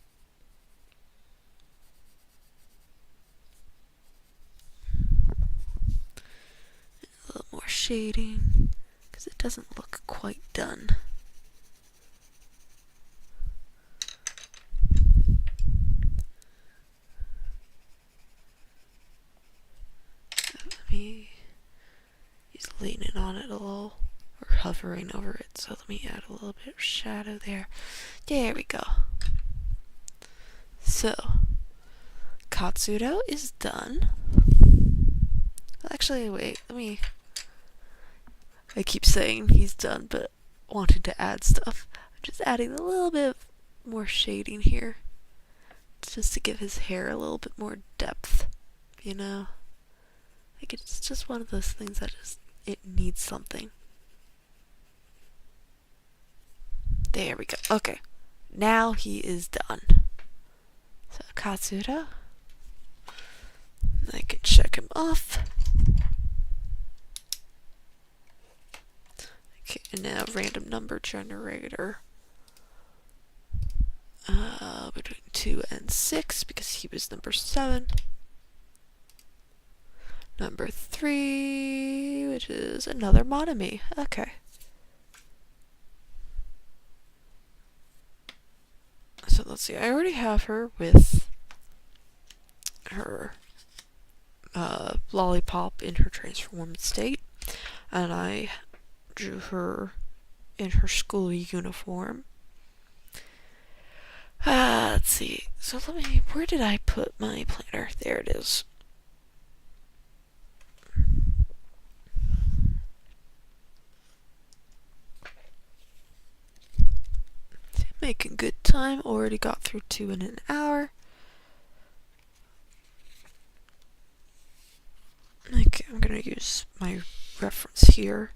A little more shading, because it doesn't look quite done. He's leaning on it a little, or hovering over it, so let me add a little bit of shadow there. There we go. So, Katsuro is done. Actually, wait, I keep saying he's done, but wanting to add stuff. I'm just adding a little bit more shading here, just to give his hair a little bit more depth, you know? Like, it's just one of those things that it needs something. There we go. Okay. Now he is done. So Katsura. I can check him off. Okay, and now random number generator. Between 2 and 6 because he was number 7. Number 3, which is another Monami. Okay. So let's see, I already have her with her lollipop in her transformed state, and I drew her in her school uniform. Let's see, so where did I put my planner? There it is. Making good time, already got through 2 in an hour. Okay, I'm gonna use my reference here.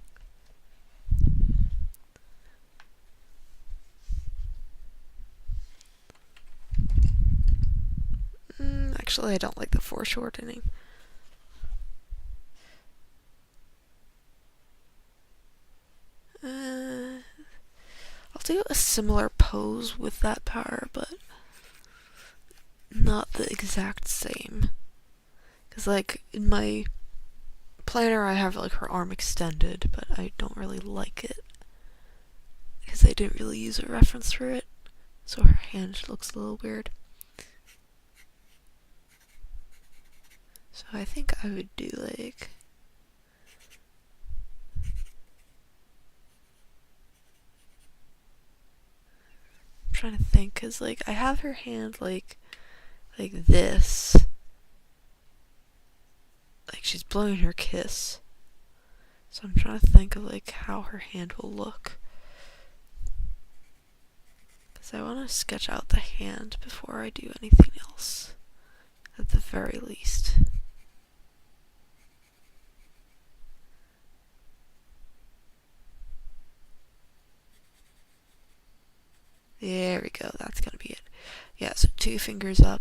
Actually, I don't like the foreshortening. I'll do a similar pose with that power, but not the exact same. Because, like, in my planner, I have, like, her arm extended, but I don't really like it. Because I didn't really use a reference for it. So her hand looks a little weird. So I think I would do, like... I'm trying to think, because, like, I have her hand, like this. Like, she's blowing her kiss. So I'm trying to think of, like, how her hand will look. Because I want to sketch out the hand before I do anything else. At the very least. There we go, that's gonna be it. Yeah, so 2 fingers up.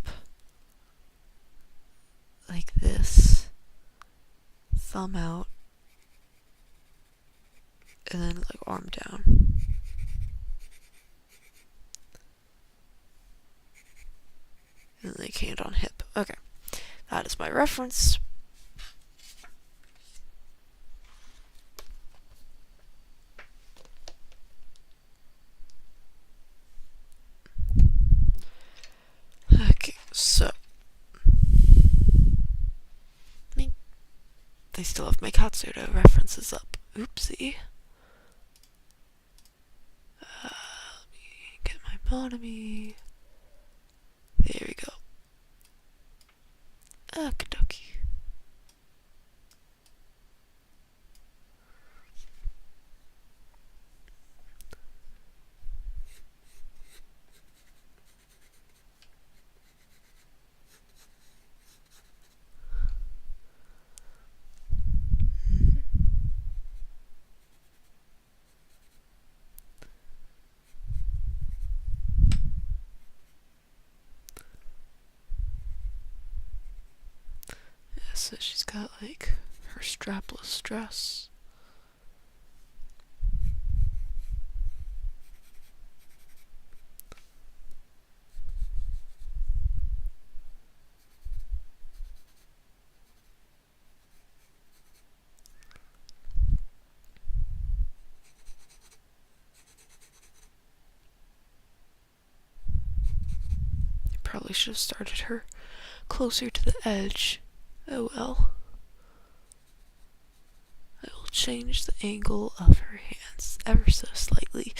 Like this. Thumb out. And then, like, arm down. And, like, hand on hip. Okay. That is my reference. Okay, so I still have my Katsura references up. Oopsie. Let me get my Monami. There we go. Okie-dokie. So she's got, like, her strapless dress. I probably should have started her closer to the edge. Oh well. I will change the angle of her hands ever so slightly.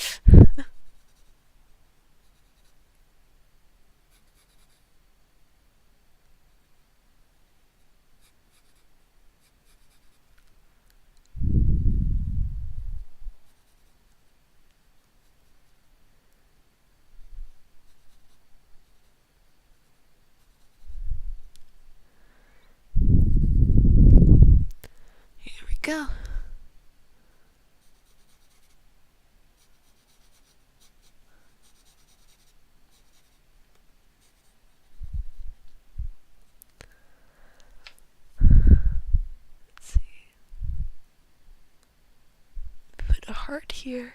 Here we go. heart here.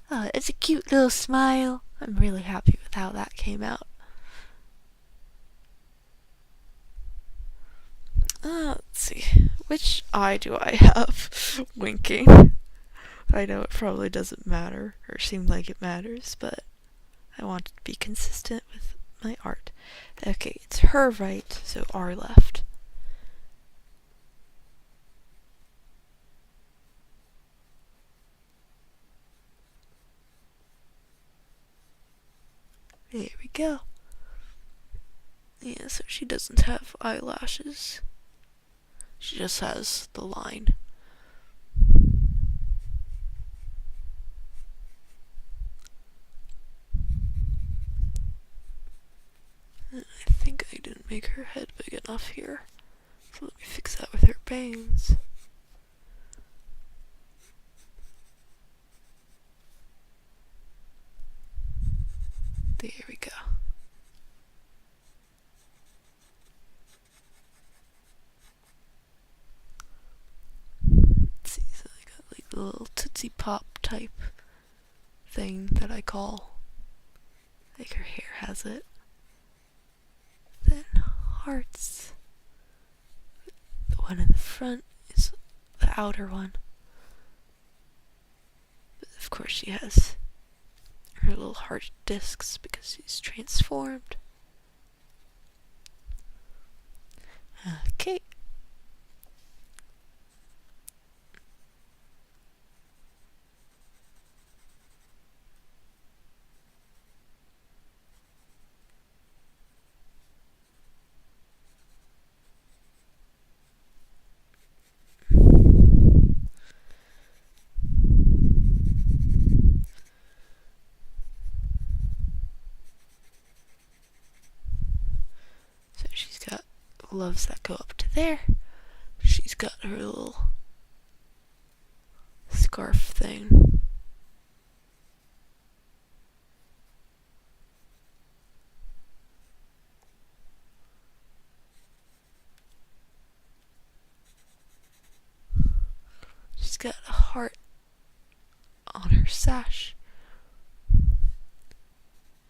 Oh, it's a cute little smile. I'm really happy with how that came out. Let's see. Which eye do I have winking? I know it probably doesn't matter, or seem like it matters, but I want to be consistent with my art. Okay, it's her right, so our left. There we go. Yeah, so she doesn't have eyelashes. She just has the line. I think I didn't make her head big enough here. So let me fix that with her bangs. There we go. Let's see, so I got like a little Tootsie Pop type thing that I call. Like her hair has it. Then hearts. The one in the front is the outer one. But of course she has her little heart discs because she's transformed. Okay. So she's got gloves that go up to there. She's got her little scarf thing. She's got a heart on her sash.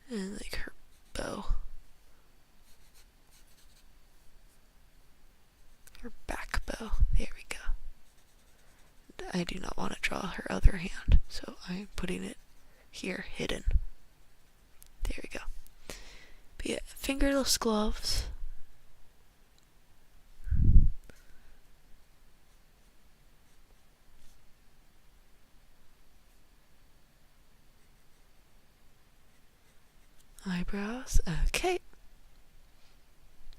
And like her bow. Her back bow. There we go. I do not want to draw her other hand, so I'm putting it here, hidden. There we go. But yeah, fingerless gloves. Eyebrows. Okay.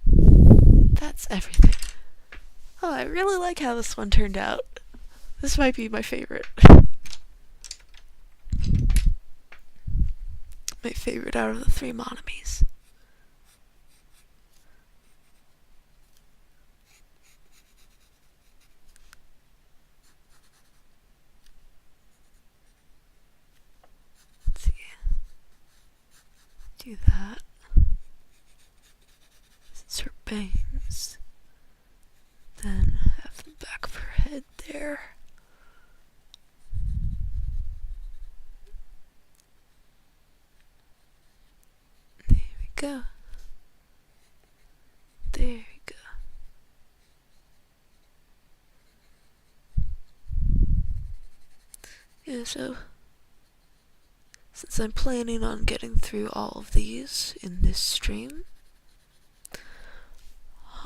That's everything. Oh, I really like how this one turned out. This might be my favorite. My favorite out of the 3 monomies. Let's see. Do that. This is her bangs. Then have the back of her head there. There we go. There we go. Yeah, so since I'm planning on getting through all of these in this stream,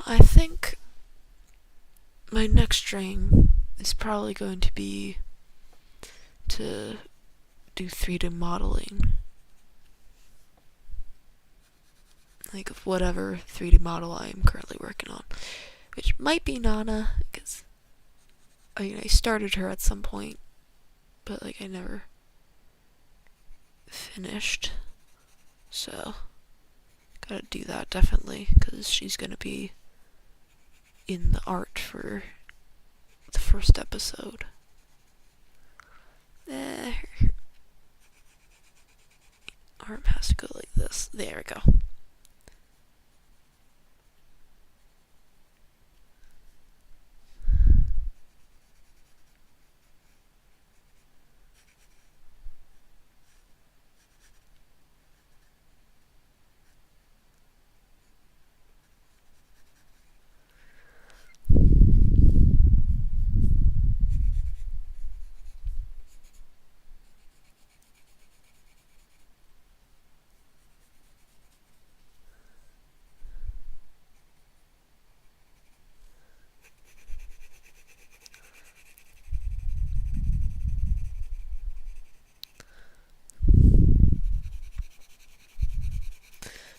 I think my next stream is probably going to be to do 3D modeling. Like of whatever 3D model I am currently working on. Which might be Nana, because I started her at some point, but like I never finished. So, gotta do that definitely, because she's gonna be in the art for the first episode. arm has to go like this. There we go.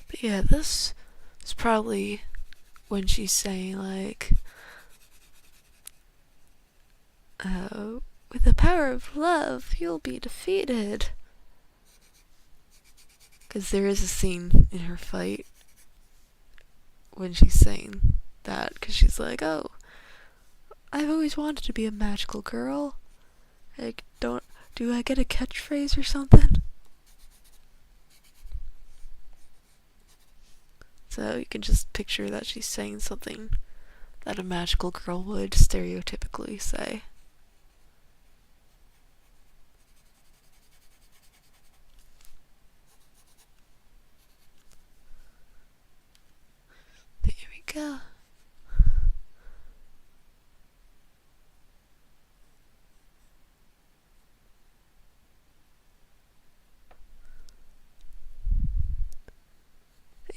But yeah, this is probably when she's saying, like, with the power of love, you'll be defeated. Because there is a scene in her fight when she's saying that, because she's like, oh, I've always wanted to be a magical girl. Like, do I get a catchphrase or something? So you can just picture that she's saying something that a magical girl would stereotypically say. There we go.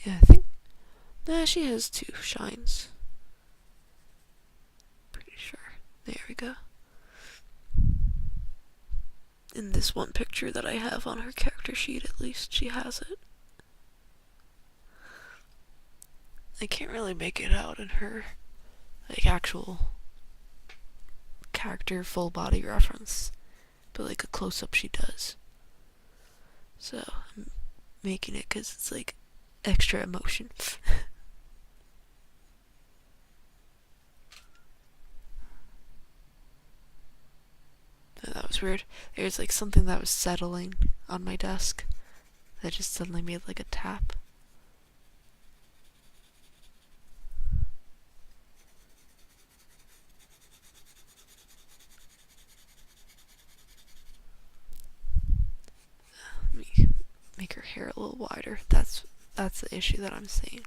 Yeah, I think. Nah, she has 2 shines. Pretty sure. There we go. In this one picture that I have on her character sheet, at least, she has it. I can't really make it out in her, like, actual character full body reference, but like a close-up she does. So I'm making it because it's like extra emotion. Oh, that was weird. There's like something that was settling on my desk that just suddenly made like a tap. Let me make her hair a little wider. That's the issue that I'm seeing. It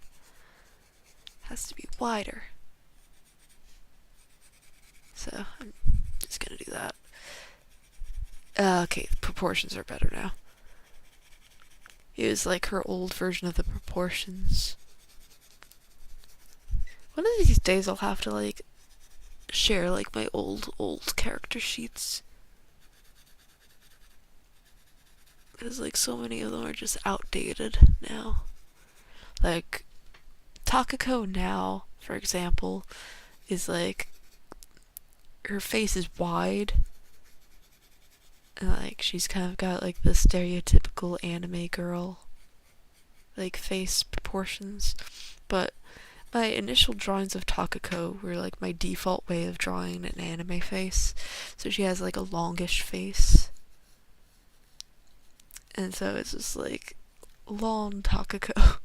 has to be wider. So I'm just gonna do that. Okay, proportions are better now. It was like her old version of the proportions. One of these days I'll have to like share like my old character sheets. Because like so many of them are just outdated now. Like Takako now, for example, is like her face is wide. And like she's kind of got like the stereotypical anime girl like face proportions. But my initial drawings of Takako were like my default way of drawing an anime face. So she has like a longish face. And so it's just like long Takako.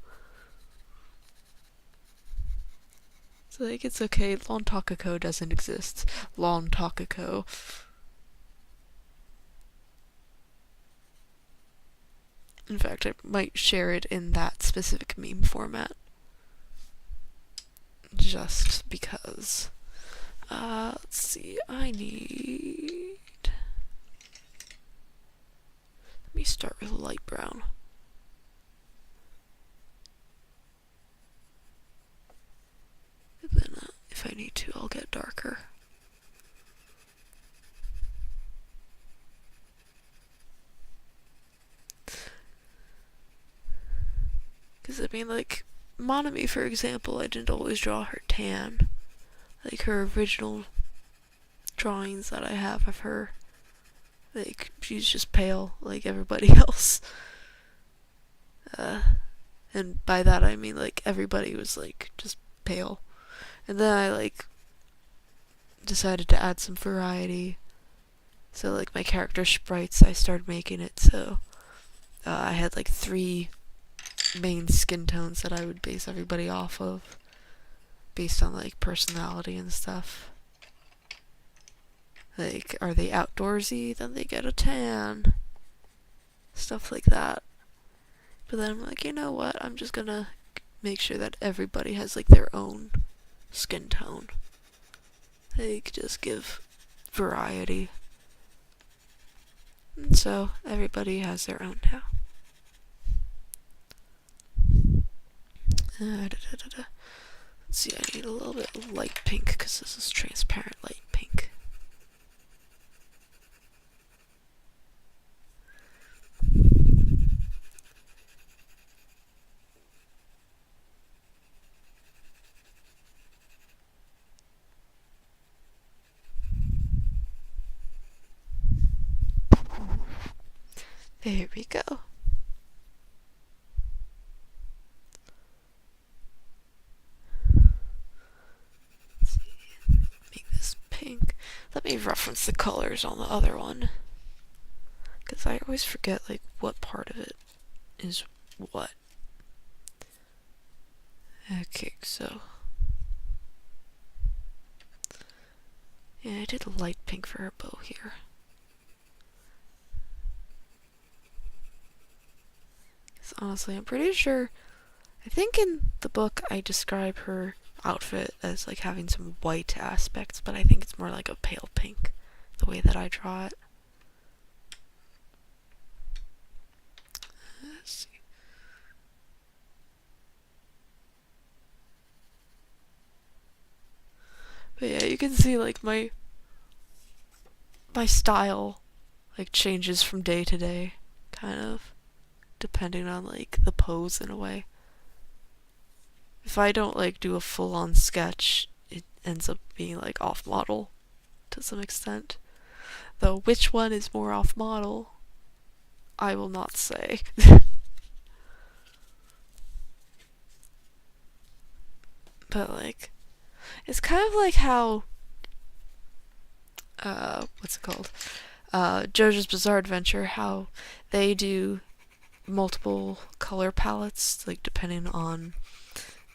So like it's okay, long Takako doesn't exist. Long Takako. In fact, I might share it in that specific meme format. Just because. Let's see, I need... Let me start with light brown. And then, if I need to, I'll get darker. Because, I mean, like, Monami, for example, I didn't always draw her tan. Like, her original drawings that I have of her, like, she's just pale, like everybody else. And by that I mean, like, everybody was, like, just pale. And then I, like, decided to add some variety. So, like, my character sprites, I started making it so I had like 3 main skin tones that I would base everybody off of, based on like personality and stuff. Like, are they outdoorsy? Then they get a tan. Stuff like that. But then I'm like, you know what? I'm just gonna make sure that everybody has like their own skin tone. Like, just give variety. And so everybody has their own now. Let's see, I need a little bit of light pink because this is transparent light pink. There we go. Let's see. Make this pink. Let me reference the colors on the other one, because I always forget like what part of it is what. Okay, so yeah, I did a light pink for her bow here. Honestly, I'm pretty sure, I think in the book I describe her outfit as like having some white aspects, but I think it's more like a pale pink, the way that I draw it. Let's see. But yeah, you can see like my style like changes from day to day, kind of, depending on like the pose in a way. If I don't like do a full-on sketch, it ends up being like off-model to some extent. Though which one is more off-model, I will not say. But like, it's kind of like how what's it called? JoJo's Bizarre Adventure, how they do multiple color palettes, like depending on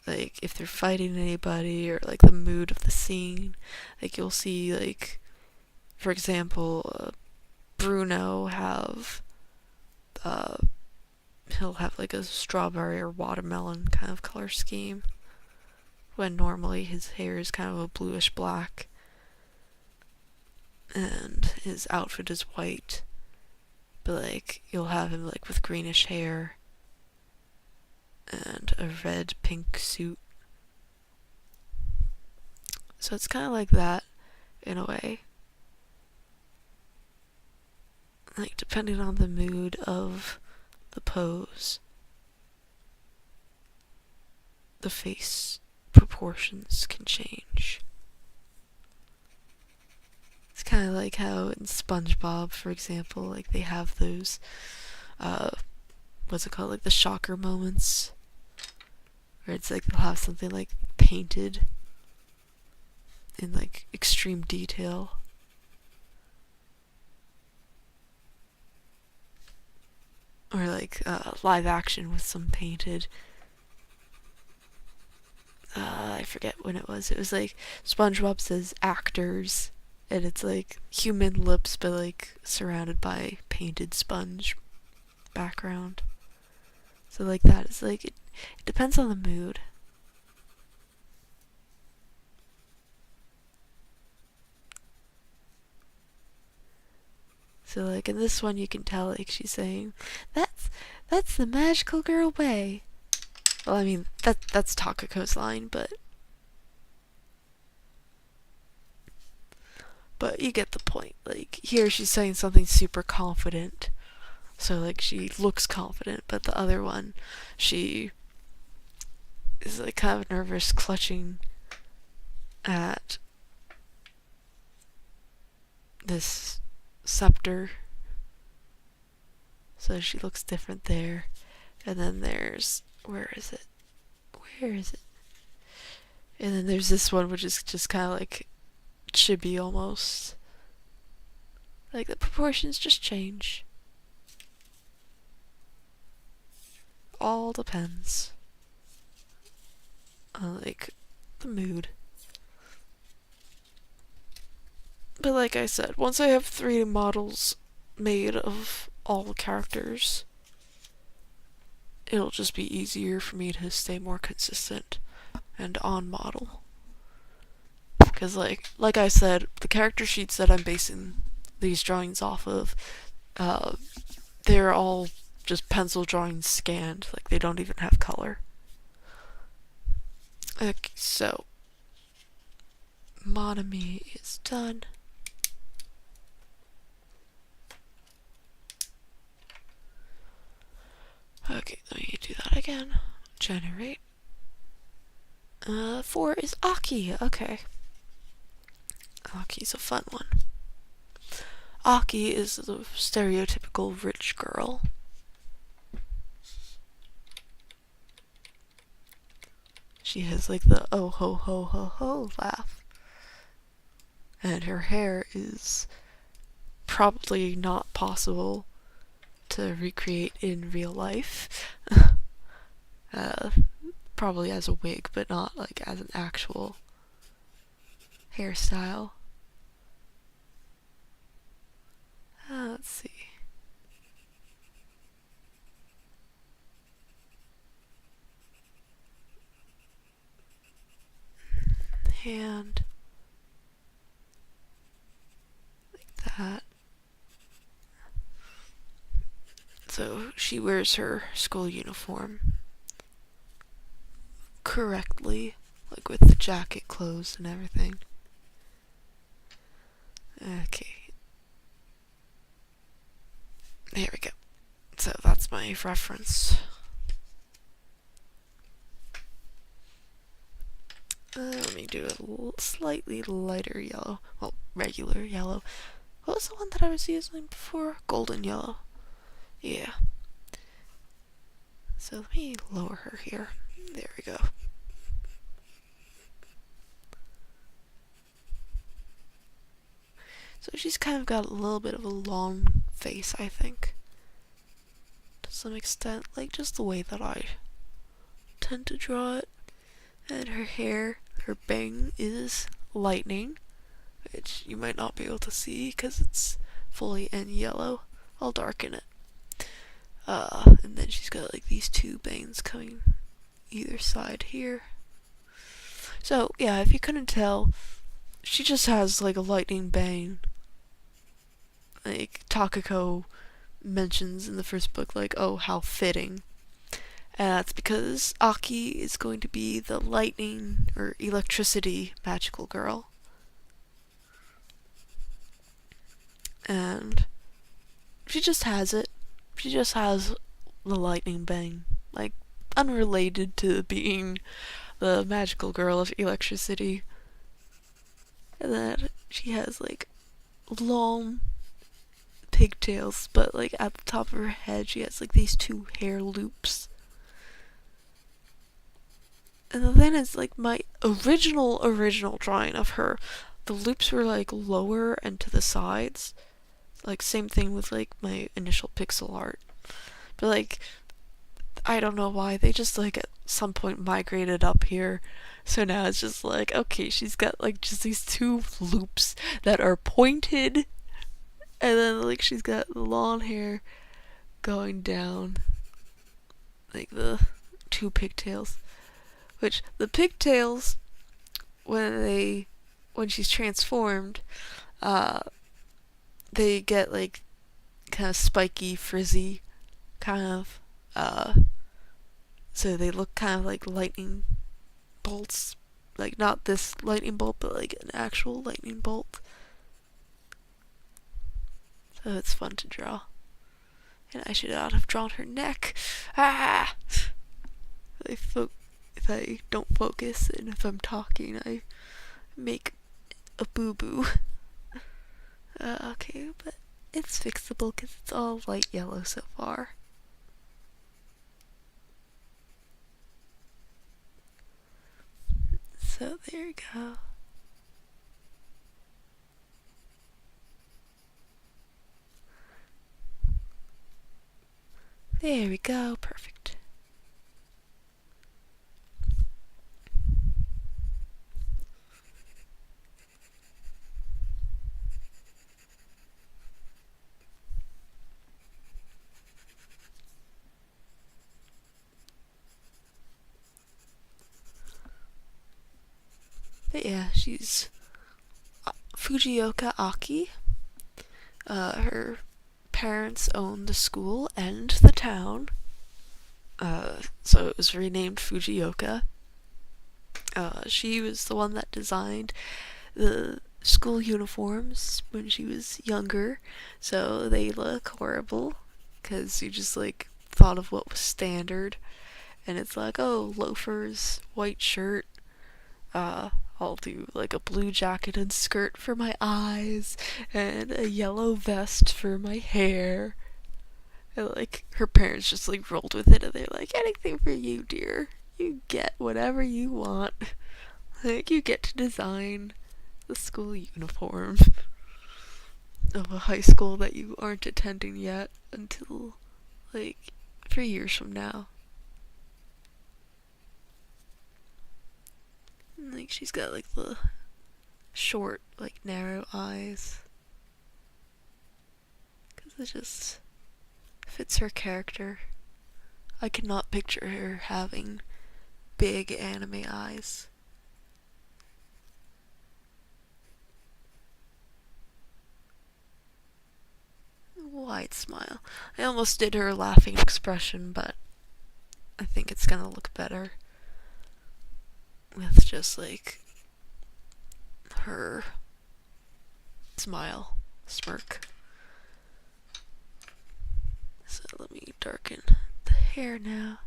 like if they're fighting anybody or like the mood of the scene. Like you'll see like, for example, Bruno have he'll have like a strawberry or watermelon kind of color scheme, when normally his hair is kind of a bluish black and his outfit is white. But like you'll have him like with greenish hair and a red pink suit. So it's kind of like that in a way. Like depending on the mood of the pose, the face proportions can change. It's kind of like how in SpongeBob, for example, like they have those, what's it called, like the shocker moments, where it's like they'll have something like painted in like extreme detail. Or like live action with some painted, I forget when it was. It was like SpongeBob says actors, and it's like human lips but like surrounded by painted sponge background. So like that is like, it depends on the mood. So like in this one you can tell like she's saying, that's the magical girl way. Well, I mean that's Takako's line, but you get the point. Like here she's saying something super confident. So like she looks confident, but the other one, she is like kind of nervous, clutching at this scepter. So she looks different there. And then there's, where is it? And then there's this one which is just kind of like chibi almost. Like the proportions just change. all depends on, like, the mood. But like I said, once I have 3 models made of all the characters, it'll just be easier for me to stay more consistent and on model. Because like I said, the character sheets that I'm basing these drawings off of, they're all just pencil drawings scanned. Like, they don't even have color. Okay, so Monami is done. Okay, let me do that again. Generate. 4 is Aki. Okay. Aki's a fun one. Aki is the stereotypical rich girl. She has like the oh ho ho ho ho laugh. And her hair is probably not possible to recreate in real life. Probably as a wig, but not like as an actual hairstyle. Let's see. Hand. Like that. So she wears her school uniform correctly, like with the jacket closed and everything. Okay. There we go. So that's my reference. Let me do a slightly lighter yellow. Well, regular yellow. What was the one that I was using before? Golden yellow. Yeah. So let me lower her here. There we go. So she's kind of got a little bit of a long face, I think. To some extent, like just the way that I tend to draw it. And her hair, her bang is lightning, which you might not be able to see because it's fully in yellow. I'll darken it. And then she's got like these 2 bangs coming either side here. So yeah, if you couldn't tell, she just has like a lightning bang. Like Takako mentions in the first book, like, oh, how fitting. And that's because Aki is going to be the lightning or electricity magical girl. And she just has it. She just has the lightning bang. Like, unrelated to being the magical girl of electricity. And then she has, like, long pigtails, but, like, at the top of her head, she has, like, these 2 hair loops. And the thing is, like, my original drawing of her, the loops were, like, lower and to the sides. Like, same thing with, like, my initial pixel art. But, like, I don't know why. They just, like, at some point migrated up here. So now it's just like, okay, she's got, like, just these 2 loops that are pointed. And then, like, she's got the long hair going down. Like, the 2 pigtails. Which, the pigtails, when she's transformed, they get, like, kind of spiky, frizzy, kind of, so they look kind of like lightning bolts. Like, not this lightning bolt, but, like, an actual lightning bolt. So it's fun to draw. And I should not have drawn her neck. Ah! If I don't focus and if I'm talking, I make a boo-boo. Okay, but it's fixable because it's all light yellow so far. So there you go. There we go, perfect. But yeah, she's Fujioka Aki. Her parents own the school and the town. So it was renamed Fujioka. She was the one that designed the school uniforms when she was younger, so they look horrible because you just like thought of what was standard, and it's like, oh, loafers, white shirt, I'll do like a blue jacket and skirt for my eyes and a yellow vest for my hair. And like her parents just like rolled with it and they're like, anything for you, dear. You get whatever you want. Like you get to design the school uniform of a high school that you aren't attending yet until like 3 years from now. And, like she's got like the short, like narrow eyes. Because it just fits her character. I cannot picture her having big anime eyes. Wide smile. I almost did her laughing expression, but I think it's gonna look better with just like her smile, smirk. So let me darken the hair now.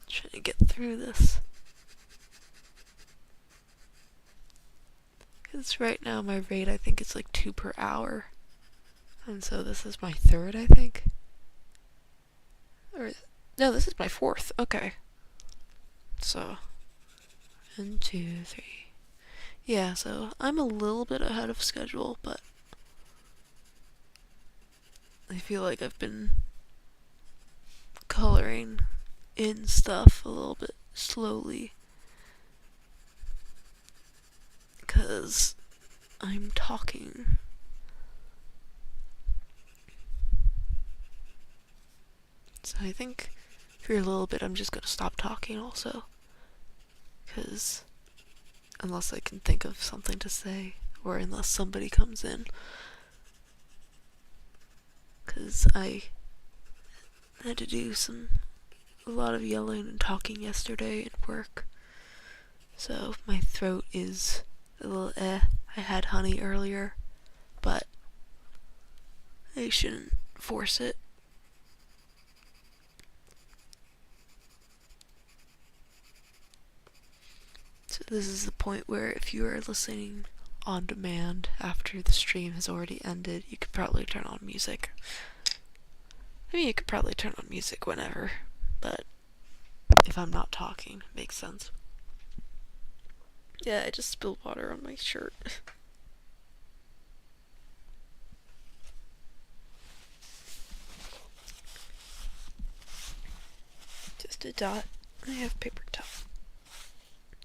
Trying to get through this. Because right now my rate, I think it's like 2 per hour. And so this is my third, I think. Or, no, this is my fourth. Okay. So, 1, 2, 3. Yeah, so I'm a little bit ahead of schedule, but I feel like I've been coloring in stuff a little bit slowly. Because I'm talking. So I think for a little bit I'm just gonna stop talking also. Because unless I can think of something to say, or unless somebody comes in. Because I had to do a lot of yelling and talking yesterday at work. So my throat is a little I had honey earlier, but I shouldn't force it. So this is the point where if you are listening on demand after the stream has already ended, you could probably turn on music. I mean, you could probably turn on music whenever, but if I'm not talking, it makes sense. Yeah, I just spilled water on my shirt. Just a dot. I have paper towel.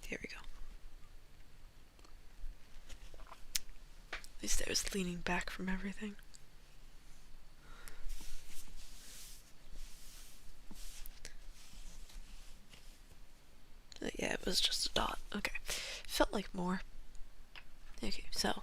Here we go. At least I was leaning back from everything. Yeah, it was just a dot. Okay. Felt like more. Okay, so.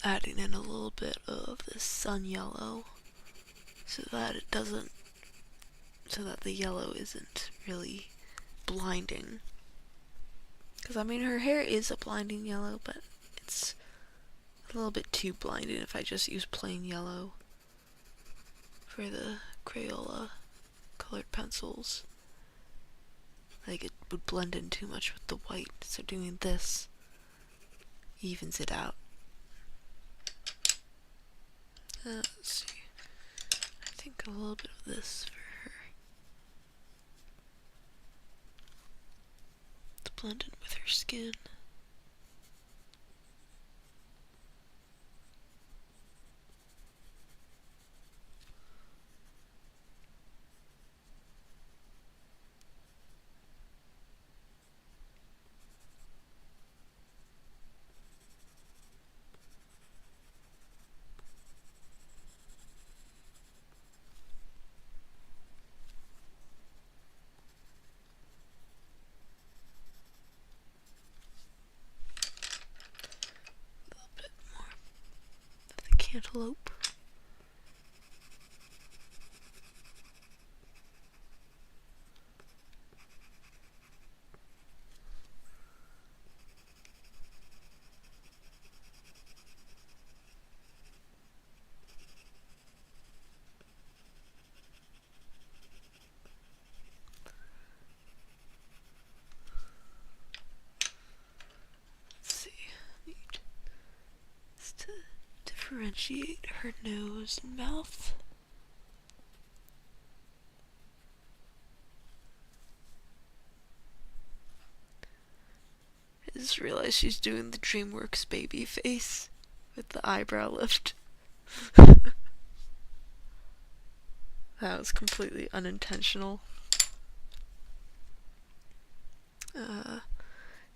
adding in a little bit of this sun yellow so that the yellow isn't really blinding. Because, I mean, her hair is a blinding yellow, but it's a little bit too blinding if I just use plain yellow for the Crayola colored pencils. Like, it would blend in too much with the white, so doing this evens it out. Let's see. I think a little bit of this for her. To blend in with her skin. Cantaloupe. Let's see. Need just to differentiate her nose and mouth. I just realized she's doing the DreamWorks baby face with the eyebrow lift. That was completely unintentional.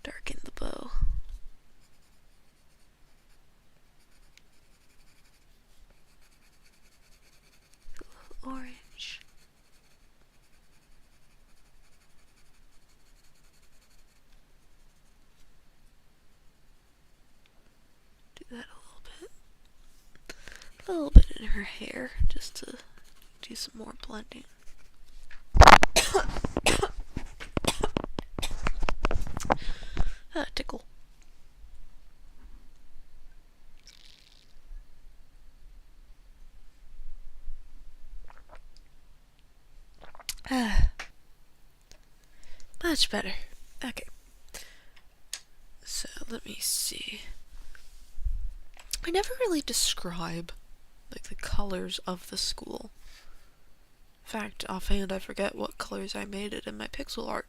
Darken the bow. A little orange. Do that a little bit in her hair, just to do some more blending. Tickle. Much better. Okay. So, let me see. I never really describe, like, the colors of the school. In fact, offhand, I forget what colors I made it in my pixel art.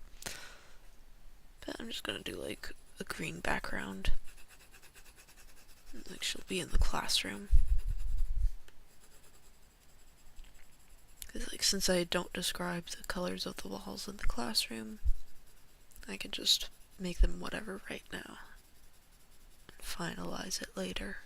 But I'm just gonna do, like, a green background. Like, she'll be in the classroom. Because, like, since I don't describe the colors of the walls in the classroom, I can just make them whatever right now. And finalize it later.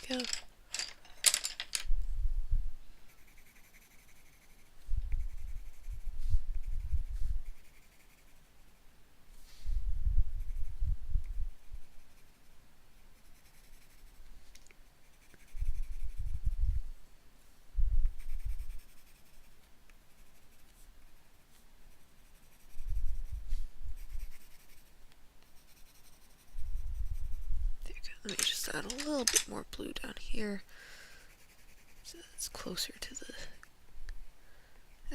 Go. Let me just add a little bit more blue down here so it's closer to the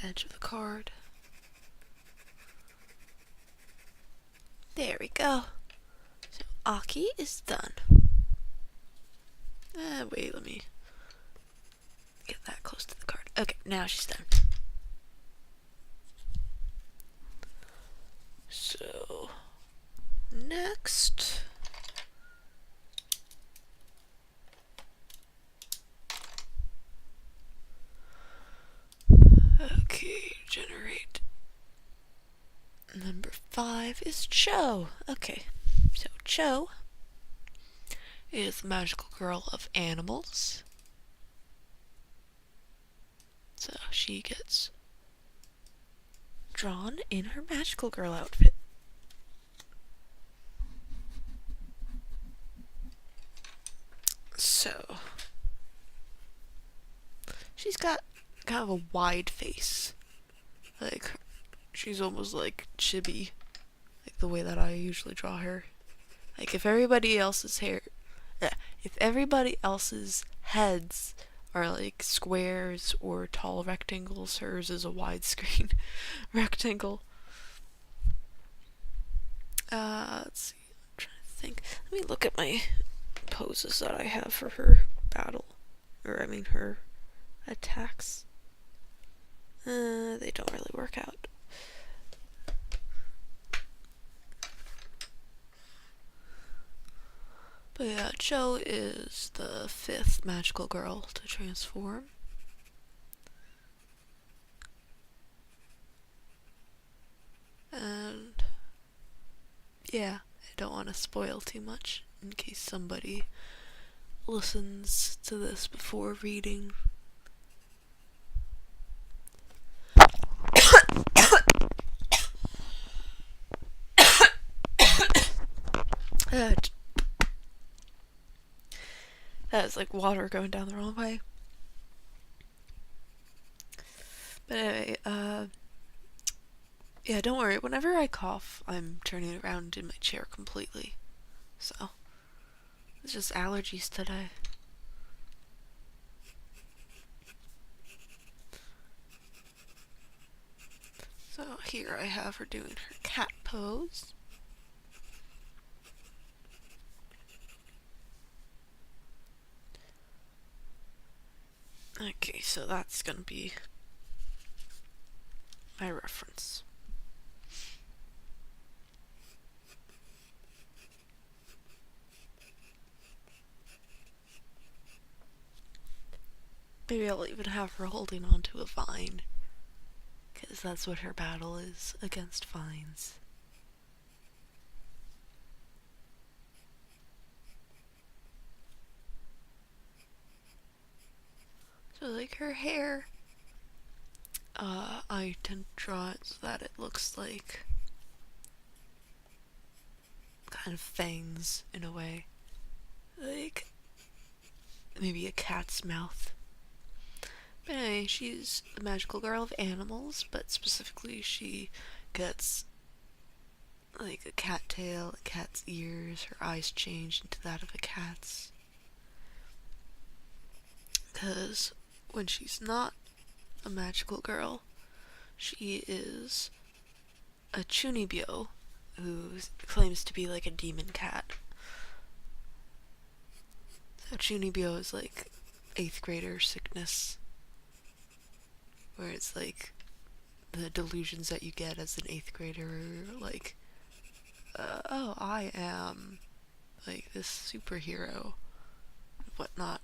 edge of the card. There we go. So Aki is done. Wait, let me get that close to the card. Okay, now she's done. So, next. Okay, generate. Number 5 is Cho. Okay, so Cho is the magical girl of animals. So she gets drawn in her magical girl outfit. So she's got kind of a wide face. Like, she's almost like chibi. Like the way that I usually draw her. Like, if everybody else's heads are like squares or tall rectangles, hers is a widescreen rectangle. Let's see. I'm trying to think. Let me look at my poses that I have for her battle. Her attacks. They don't really work out. But yeah, Cho is the 5th magical girl to transform. And yeah, I don't want to spoil too much in case somebody listens to this before reading. That is like water going down the wrong way. But anyway, yeah, don't worry. Whenever I cough, I'm turning around in my chair completely. So, it's just allergies today. So here I have her doing her cat pose. Okay, so that's gonna be my reference. Maybe I'll even have her holding onto a vine, because that's what her battle is, against vines. So like her hair, I tend to draw it so that it looks like kind of fangs in a way. Like maybe a cat's mouth. But anyway, she's the magical girl of animals, but specifically she gets like a cat tail, a cat's ears, her eyes change into that of a cat's. Because when she's not a magical girl, she is a chunibyo who claims to be like a demon cat. So chunibyo is like 8th grader sickness, where it's like the delusions that you get as an 8th grader, like, oh, I am like this superhero, whatnot.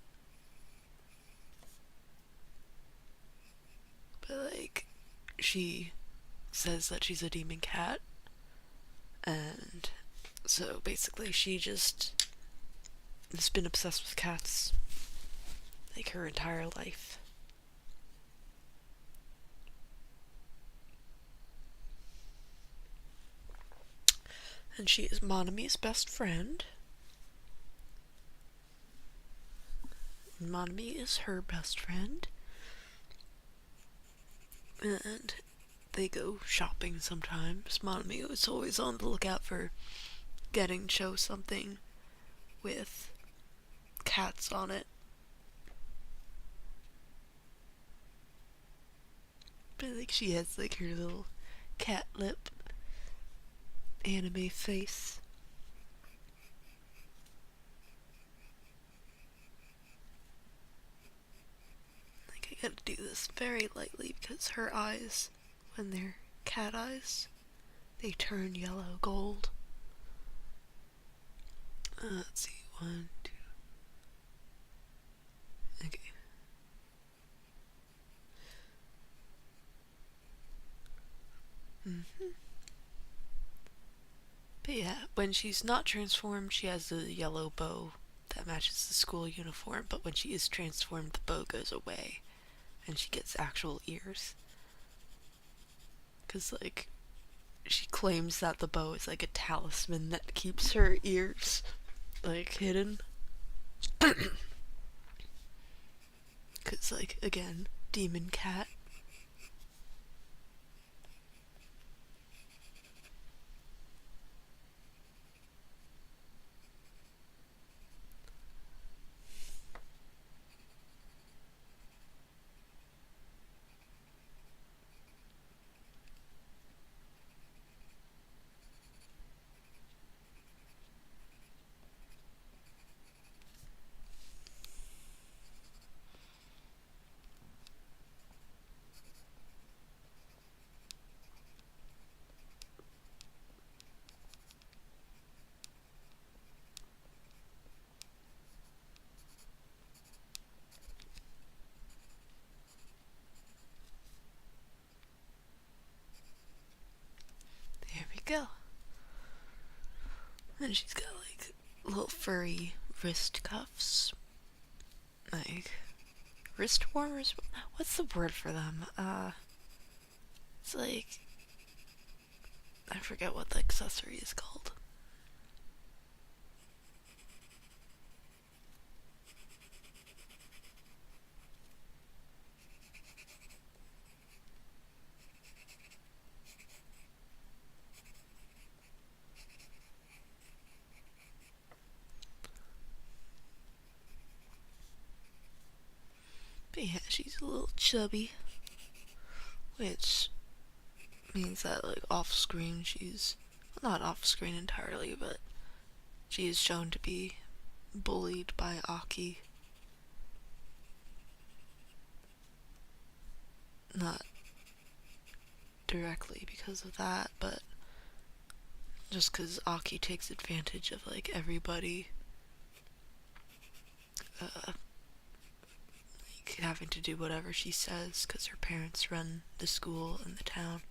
But like, she says that she's a demon cat, and so basically she just has been obsessed with cats like her entire life. And she is Monami's best friend. Monami is her best friend. And they go shopping sometimes. Monami is always on the lookout for getting Cho something with cats on it. But like she has like her little cat lip anime face. Like I gotta do this very lightly because her eyes, when they're cat eyes, They turn yellow gold. Let's see, one, two. Okay. But yeah, when she's not transformed, she has a yellow bow that matches the school uniform, but when she is transformed, the bow goes away and she gets actual ears. Because, like, she claims that the bow is like a talisman that keeps her ears, like, hidden. Because, like, again, demon cat. There we go. And she's got, like, little furry wrist cuffs. Like, wrist warmers? What's the word for them? It's like, I forget what the accessory is called. But yeah, she's a little chubby, which means that, like, off screen she's, well, not off screen entirely, but she is shown to be bullied by Aki. Not directly because of that, but just because Aki takes advantage of, like, everybody like, having to do whatever she says because her parents run the school and the town.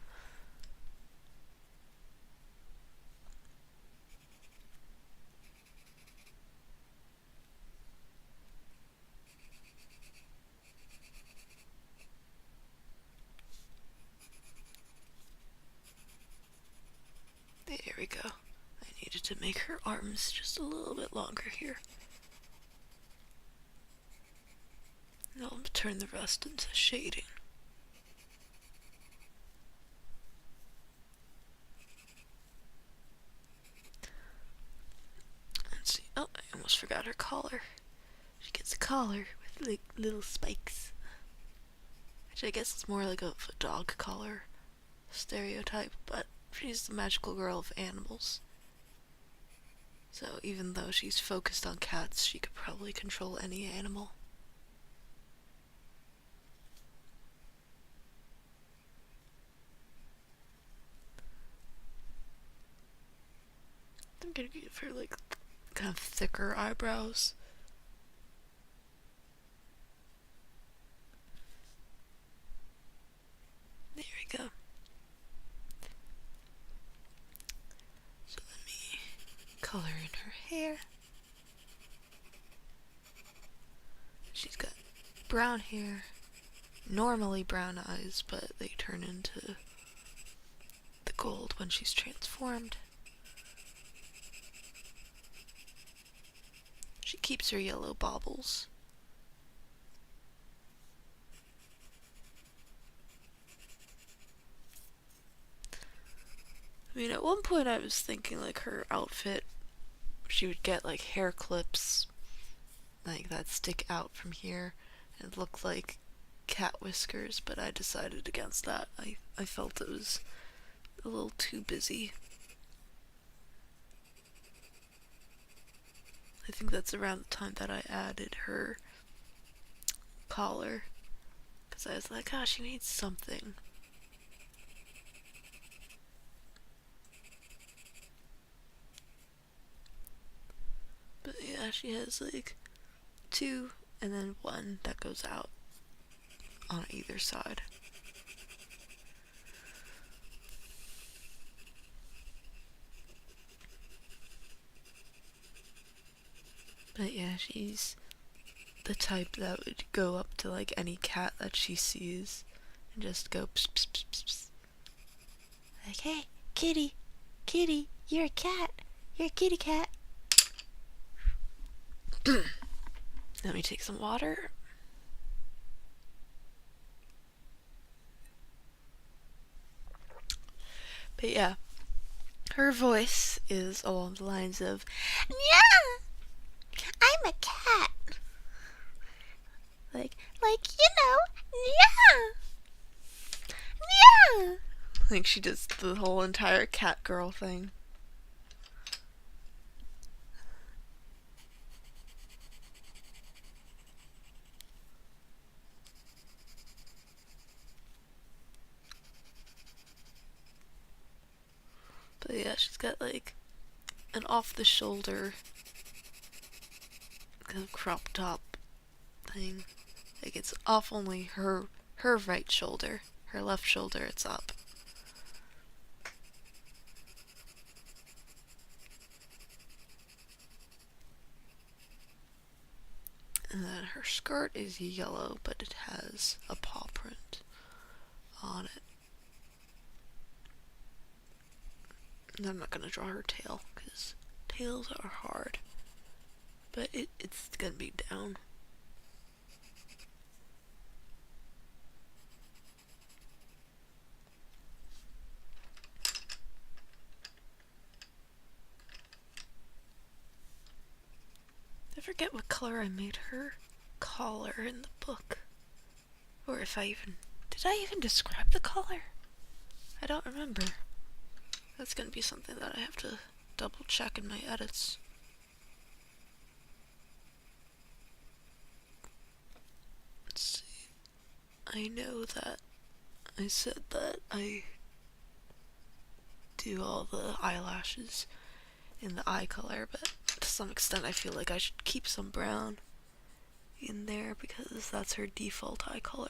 There we go. I needed to make her arms just a little bit longer here. I'll turn the rest into shading. Let's see. Oh, I almost forgot her collar. She gets a collar with, like, little spikes. Which I guess is more like a dog collar stereotype, but she's the magical girl of animals. So even though she's focused on cats, she could probably control any animal. I'm gonna give her, like, kind of thicker eyebrows. There we go. So let me color in her hair. She's got brown hair, normally brown eyes, but they turn into the gold when she's transformed. She keeps her yellow baubles. I mean, at one point I was thinking, like, her outfit, she would get, like, hair clips, like, that stick out from here and look like cat whiskers, but I decided against that. I felt it was a little too busy. I think that's around the time that I added her collar, because I was like, oh, she needs something. she has like two and then one that goes out on either side. But yeah, she's the type that would go up to like any cat that she sees and just go pss, pss, pss, pss, pss. Like, hey, kitty, kitty, you're a cat, you're a kitty cat. Let me take some water. But yeah, her voice is along the lines of, yeah, I'm a cat. Like, yeah. Like she does the whole entire cat girl thing. But yeah, she's got like an off the shoulder kind of crop top thing. Like it's off only her right shoulder. Her left shoulder it's up. And then her skirt is yellow, but it has a paw print on it. And I'm not gonna draw her tail, because tails are hard. But it's gonna be down. I forget what color I made her collar in the book. Or if I even... Did I even describe the collar? I don't remember. That's gonna be something that I have to double check in my edits. Let's see. I know that I said that I do all the eyelashes in the eye color, but to some extent I feel like I should keep some brown in there because that's her default eye color.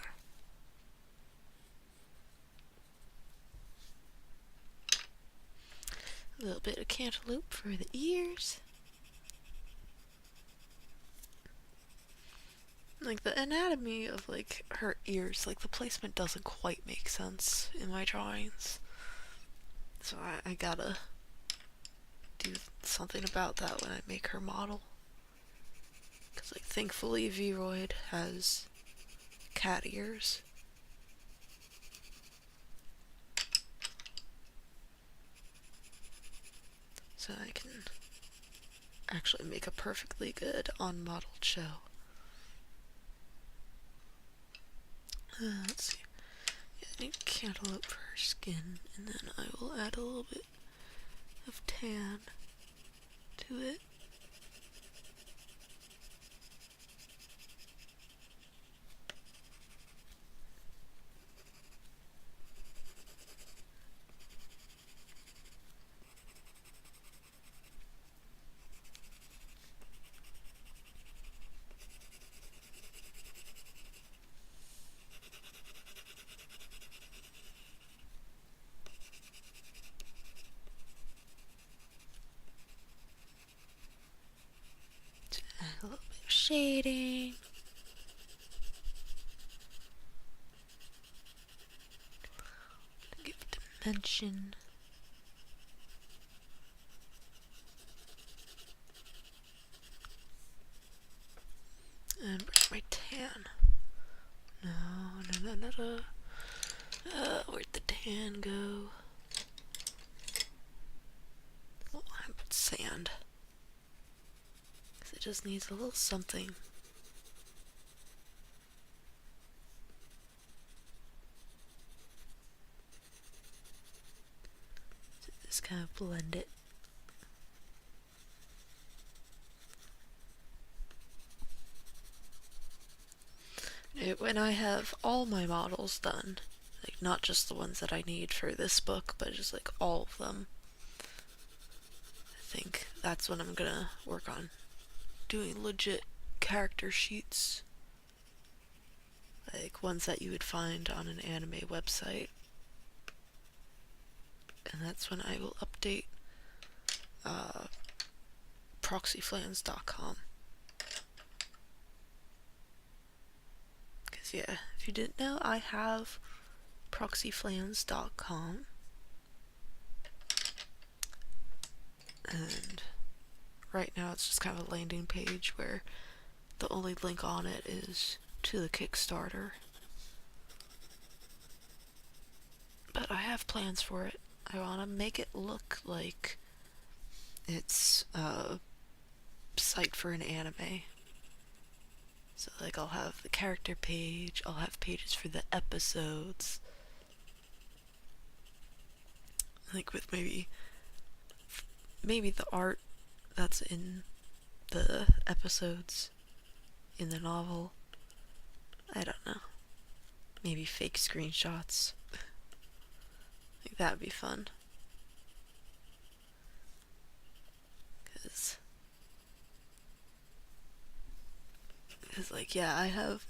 A little bit of cantaloupe for the ears. Like the anatomy of like her ears, like the placement doesn't quite make sense in my drawings. So I gotta do something about that when I make her model. Because like thankfully Vroid has cat ears. So I can actually make a perfectly good on-modeled show. Let's see. Yeah, I need cantaloupe for her skin, and then I will add a little bit of tan to it. A little bit of shading. Give dimension. And where's my tan? No. Where'd the tan go? Oh, how about sand? Because it just needs a little something. Just kind of blend it. When I have all my models done, like not just the ones that I need for this book, but just like all of them, I think that's when I'm gonna work on doing legit character sheets, like ones that you would find on an anime website. And that's when I will update proxyflans.com. Because yeah, if you didn't know, I have proxyflans.com. And right now it's just kind of a landing page where the only link on it is to the Kickstarter. But I have plans for it. I want to make it look like it's a site for an anime. So like I'll have the character page, I'll have pages for the episodes. Like with maybe the art that's in the episodes in the novel. I don't know. Maybe fake screenshots. Like that'd be fun. Cause like yeah, I have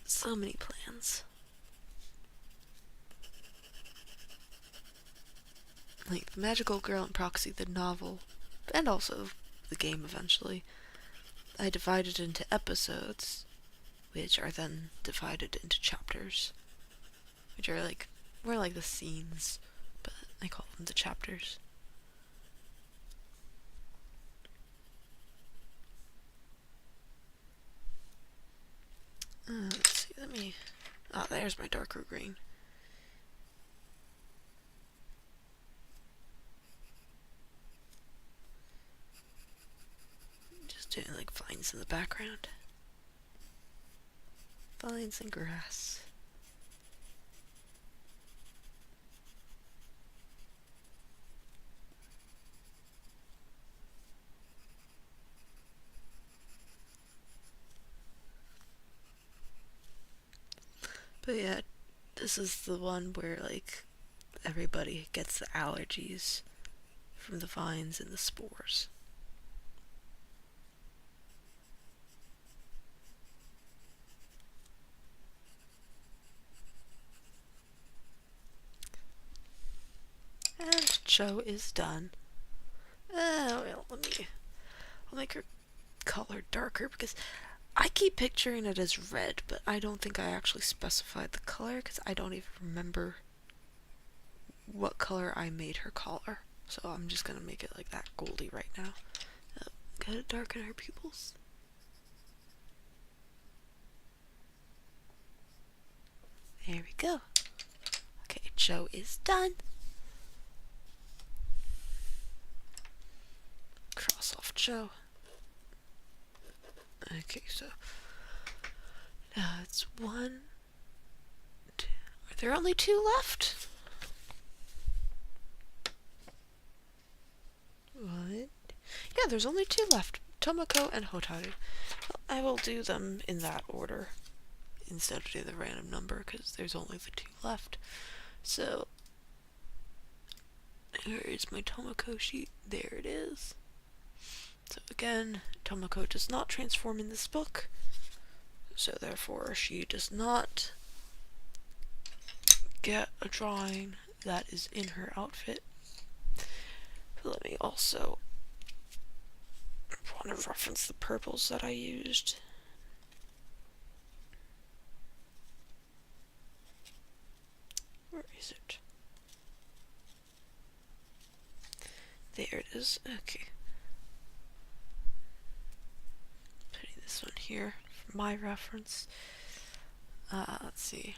so many plans. Like the Magical Girl and Proxy, the novel, and also the game eventually, I divided into episodes, which are then divided into chapters, which are like more like the scenes, but I call them the chapters. Let's see, there's my darker green. Just doing like vines in the background. Vines and grass. But yeah, this is the one where like everybody gets the allergies from the vines and the spores. And Joe is done. Well, I'll make her color darker because I keep picturing it as red, but I don't think I actually specified the color because I don't even remember what color I made her collar. So I'm just gonna make it like that goldy right now. Gotta darken her pupils. There we go. Okay, Joe is done. Cross off Joe. Okay, so now it's 1, 2. Are there only 2 left? What? Yeah, there's only 2 left. Tomoko and Hotaru. Well, I will do them in that order instead of do the random number because there's only the 2 left. So here is my Tomoko sheet. There it is. So again, Tomoko does not transform in this book, so therefore she does not get a drawing that is in her outfit. But let me also want to reference the purples that I used. Where is it? There it is. Okay. Putting this one here for my reference. Let's see.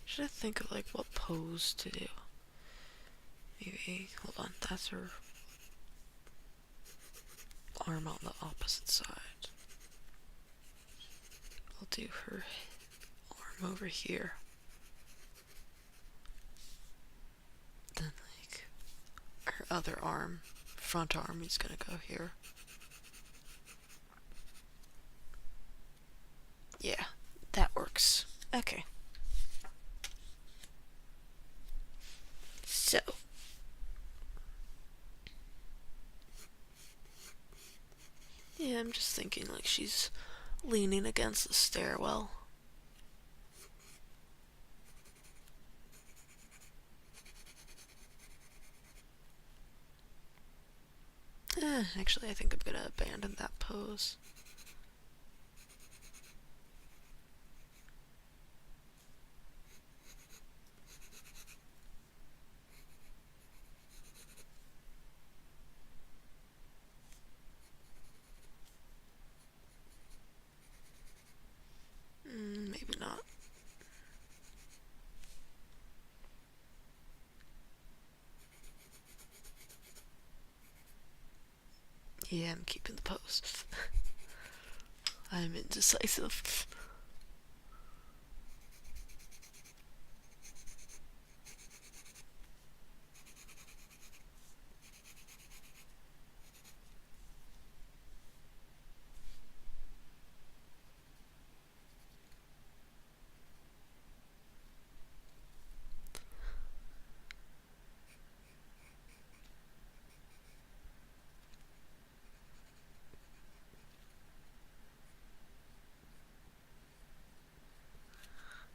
Should I think of like what pose to do? Maybe, hold on, that's her arm on the opposite side. I'll do her arm over here. Then like her other arm, front arm, is gonna go here. Yeah, that works. Okay. So. Yeah, I'm just thinking like she's leaning against the stairwell. Actually, I think I'm gonna abandon that pose. Maybe not. Yeah, I'm keeping the pose. I'm indecisive.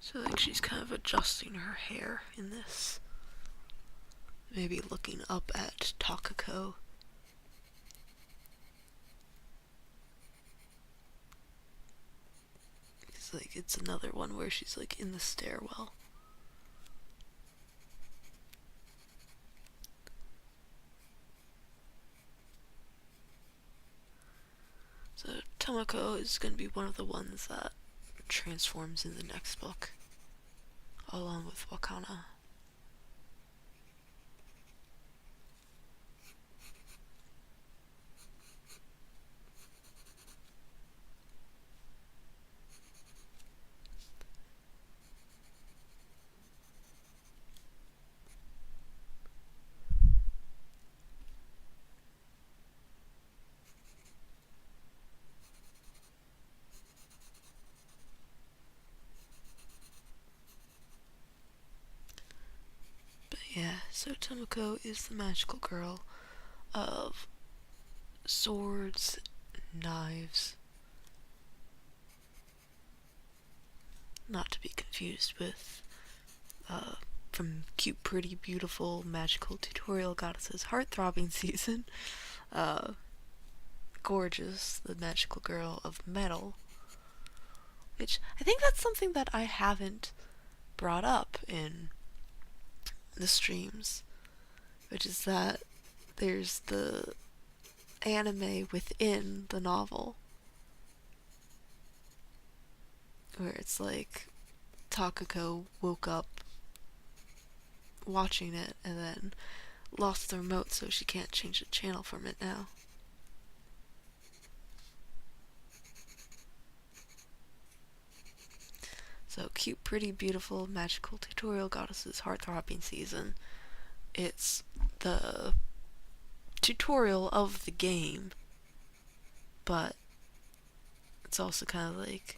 So like she's kind of adjusting her hair in this. Maybe looking up at Takako. It's like it's another one where she's like in the stairwell. So Tomoko is going to be one of the ones that transforms in the next book, along with Wakana. Yeah, so Tomoko is the magical girl of swords, knives. Not to be confused with, from Cute, Pretty, Beautiful, Magical Tutorial Goddesses Heart-Throbbing Season, Gorgeous, the magical girl of metal. Which, I think that's something that I haven't brought up in the streams, which is that there's the anime within the novel where it's like Takako woke up watching it and then lost the remote, so she can't change the channel from it now. So Cute, Pretty, Beautiful, Magical Tutorial Goddesses Heart-Throbbing Season. It's the tutorial of the game, but it's also kind of like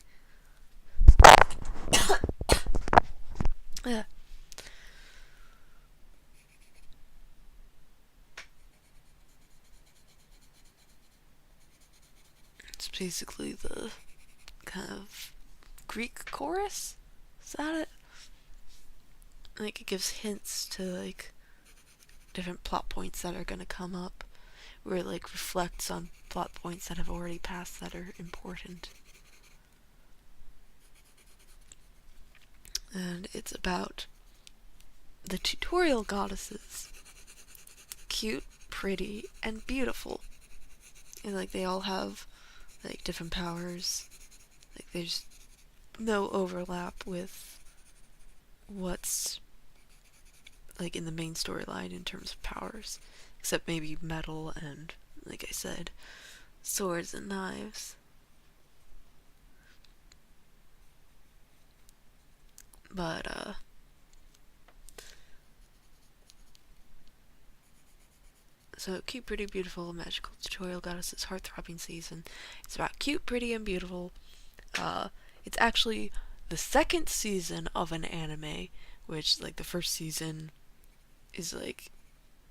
yeah. It's basically the kind of Greek chorus. Is that it? Like it gives hints to like different plot points that are gonna come up, where it like reflects on plot points that have already passed that are important. And it's about the tutorial goddesses. Cute, pretty, and beautiful. And like they all have like different powers. Like there's no overlap with what's like in the main storyline in terms of powers, except maybe metal and, like I said, swords and knives. But So, Cute, Pretty, Beautiful, Magical Tutorial Goddesses, Heartthrobbing Season. It's about cute, pretty, and beautiful. It's actually the second season of an anime, which, like, the first season is, like,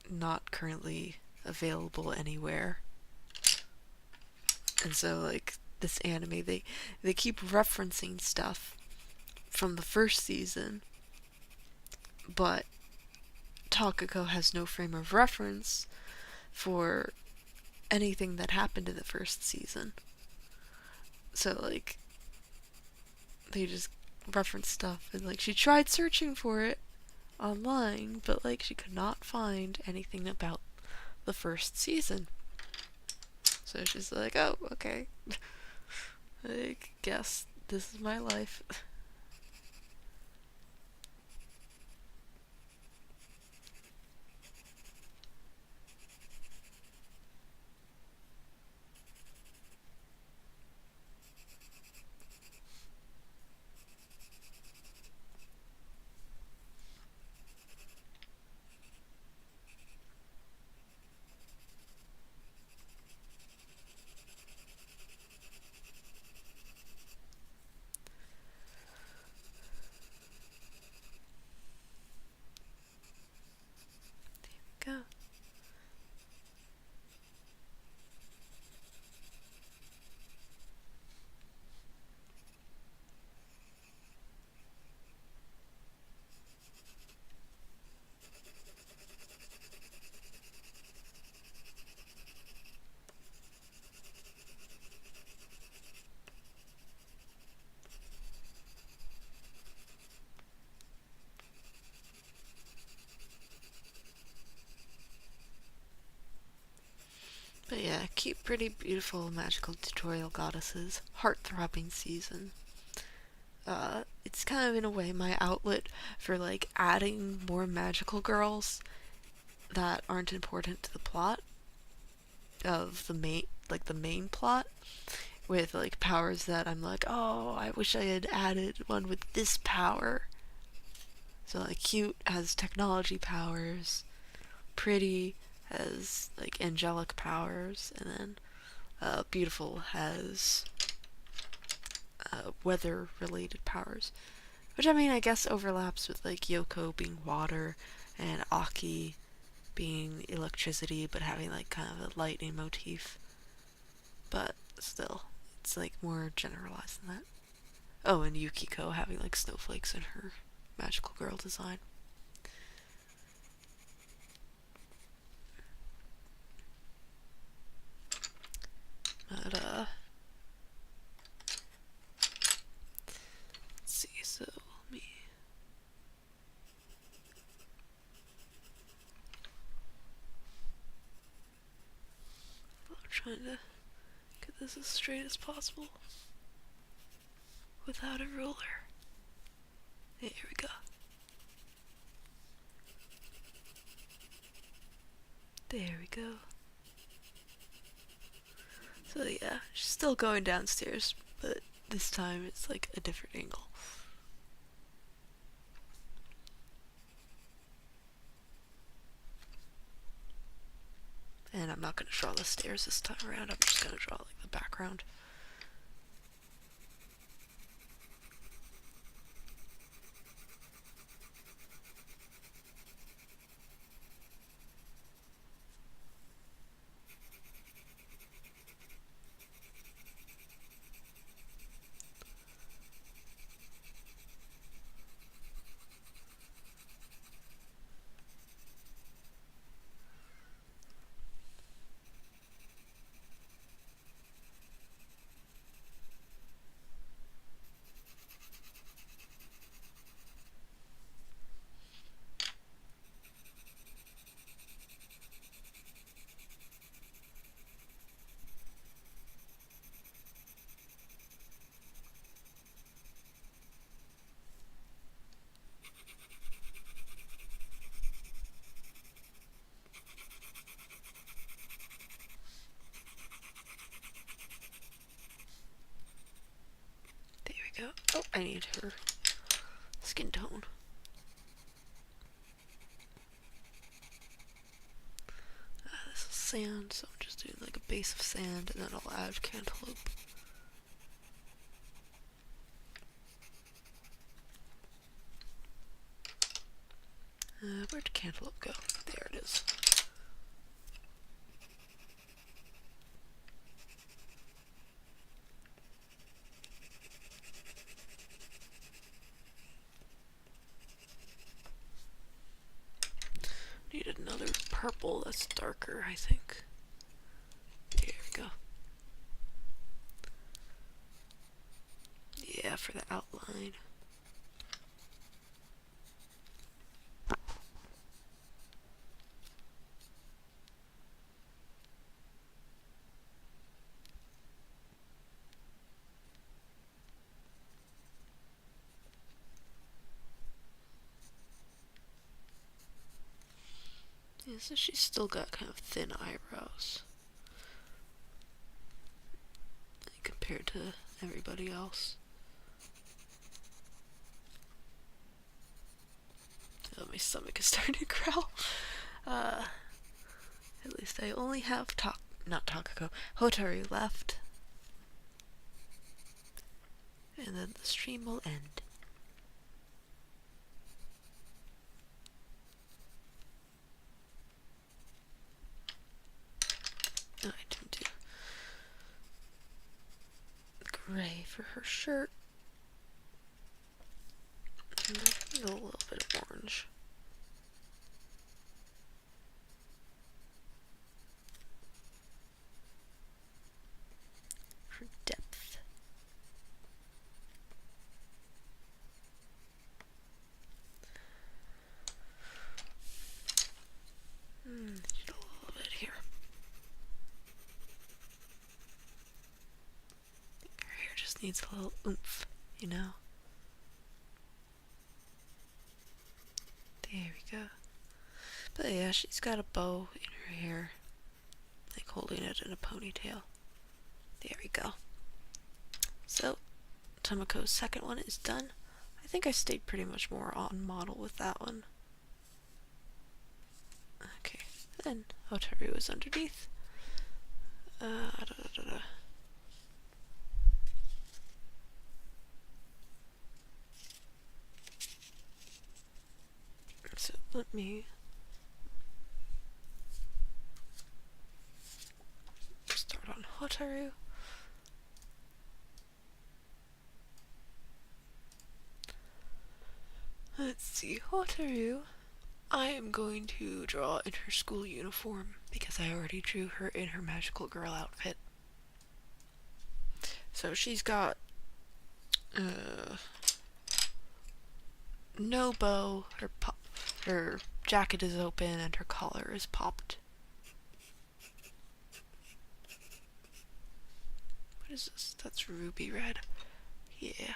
not currently available anywhere. And so, like, this anime, they keep referencing stuff from the first season, but Takako has no frame of reference for anything that happened in the first season. So, like, they just reference stuff, and, like, she tried searching for it online, but, like, she could not find anything about the first season. So she's like, oh, okay. I guess this is my life. Go. But yeah, Cute, Pretty, Beautiful, Magical Tutorial Goddesses, Heartthrobbing Season. It's kind of in a way my outlet for, like, adding more magical girls that aren't important to the plot of the main plot, with, like, powers that I'm like, oh, I wish I had added one with this power. So, like, Cute has technology powers, Pretty has, like, angelic powers, and then Beautiful has weather related powers. Which, I mean, I guess overlaps with, like, Yoko being water and Aki being electricity, but having, like, kind of a lightning motif. But still, it's, like, more generalized than that. Oh, and Yukiko having, like, snowflakes in her magical girl design. But, let's see, so, let me... I'm trying to get this as straight as possible without a ruler. Here we go. There we go. So yeah, she's still going downstairs, but this time it's like a different angle. And I'm not going to draw the stairs this time around, I'm just going to draw like the background. Go. Oh, I need her skin tone. This sand, so I'm just doing like a base of sand, and then I'll add cantaloupe. Where'd cantaloupe go? There it is. Need another purple that's darker, I think. There we go. Yeah, for the outline. Yeah, so she's still got kind of thin eyebrows compared to everybody else. Oh, my stomach is starting to growl. At least I only have not Takako, Hotaru left. And then the stream will end. Oh, I didn't do gray for her shirt. And a little bit of orange. For depth. Just a little bit here. Her hair just needs a little oomph, you know? There we go. But yeah, she's got a bow in her hair, like holding it in a ponytail. There we go. So, Tomoko's second one is done. I think I stayed pretty much more on model with that one. Okay, then Hotaru is underneath. So let me start on Hotaru. Let's see, Hotaru. I am going to draw in her school uniform because I already drew her in her magical girl outfit. So she's got no bow, her jacket is open and her collar is popped. What is this? That's ruby red. Yeah.